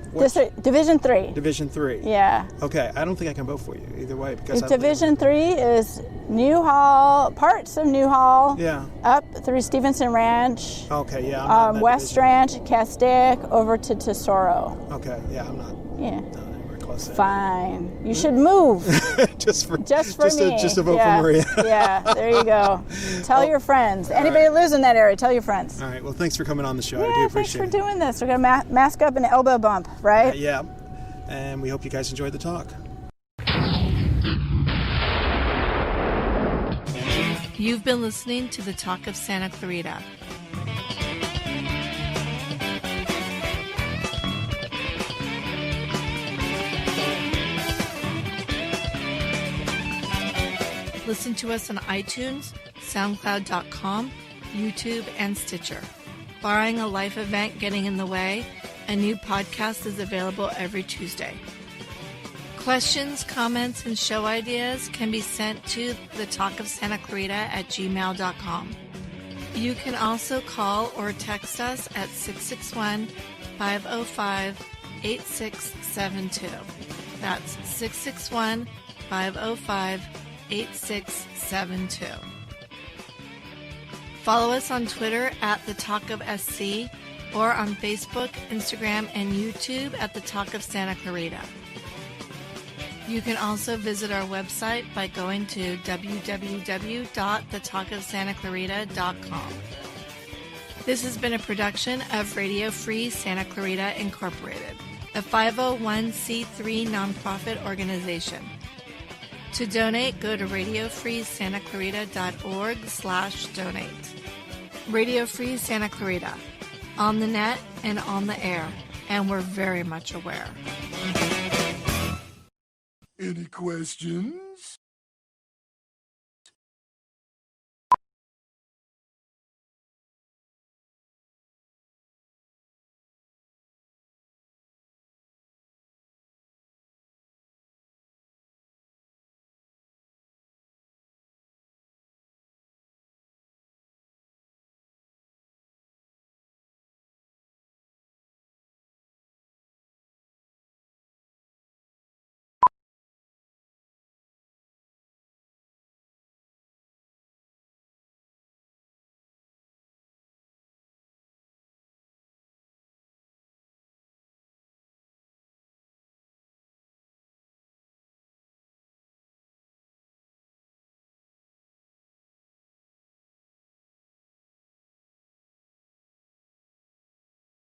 Division 3. Division 3. Yeah. Okay. I don't think I can vote for you either way because Division 3 is Newhall, parts of Newhall. Yeah. Up through Stevenson Ranch. Okay. Yeah. West Ranch, Castaic, over to Tesoro. Okay. Yeah. I'm not. Yeah. Anywhere close. Fine. You should move. just for me. Just to vote for Maria. Yeah. There you go. Tell your friends. Anybody who lives in that area, tell your friends. All right. Well, thanks for coming on the show. Yeah, I do appreciate it. Thanks for doing this. We're gonna mask up an elbow bump, right? Yeah. And we hope you guys enjoyed the talk. You've been listening to the Talk of Santa Clarita. Listen to us on iTunes, SoundCloud.com, YouTube, and Stitcher. Barring a life event getting in the way, a new podcast is available every Tuesday. Questions, comments, and show ideas can be sent to thetalkofsantaclarita@gmail.com. You can also call or text us at 661-505-8672. That's 661-505-8672. Follow us on Twitter at The Talk of SC or on Facebook, Instagram, and YouTube at The Talk of Santa Clarita. You can also visit our website by going to www.thetalkofsantaclarita.com. This has been a production of Radio Free Santa Clarita Incorporated, a 501c3 nonprofit organization. To donate, go to radiofreesantaclarita.org/donate. Radio Free Santa Clarita, on the net and on the air, and we're very much aware. Any questions?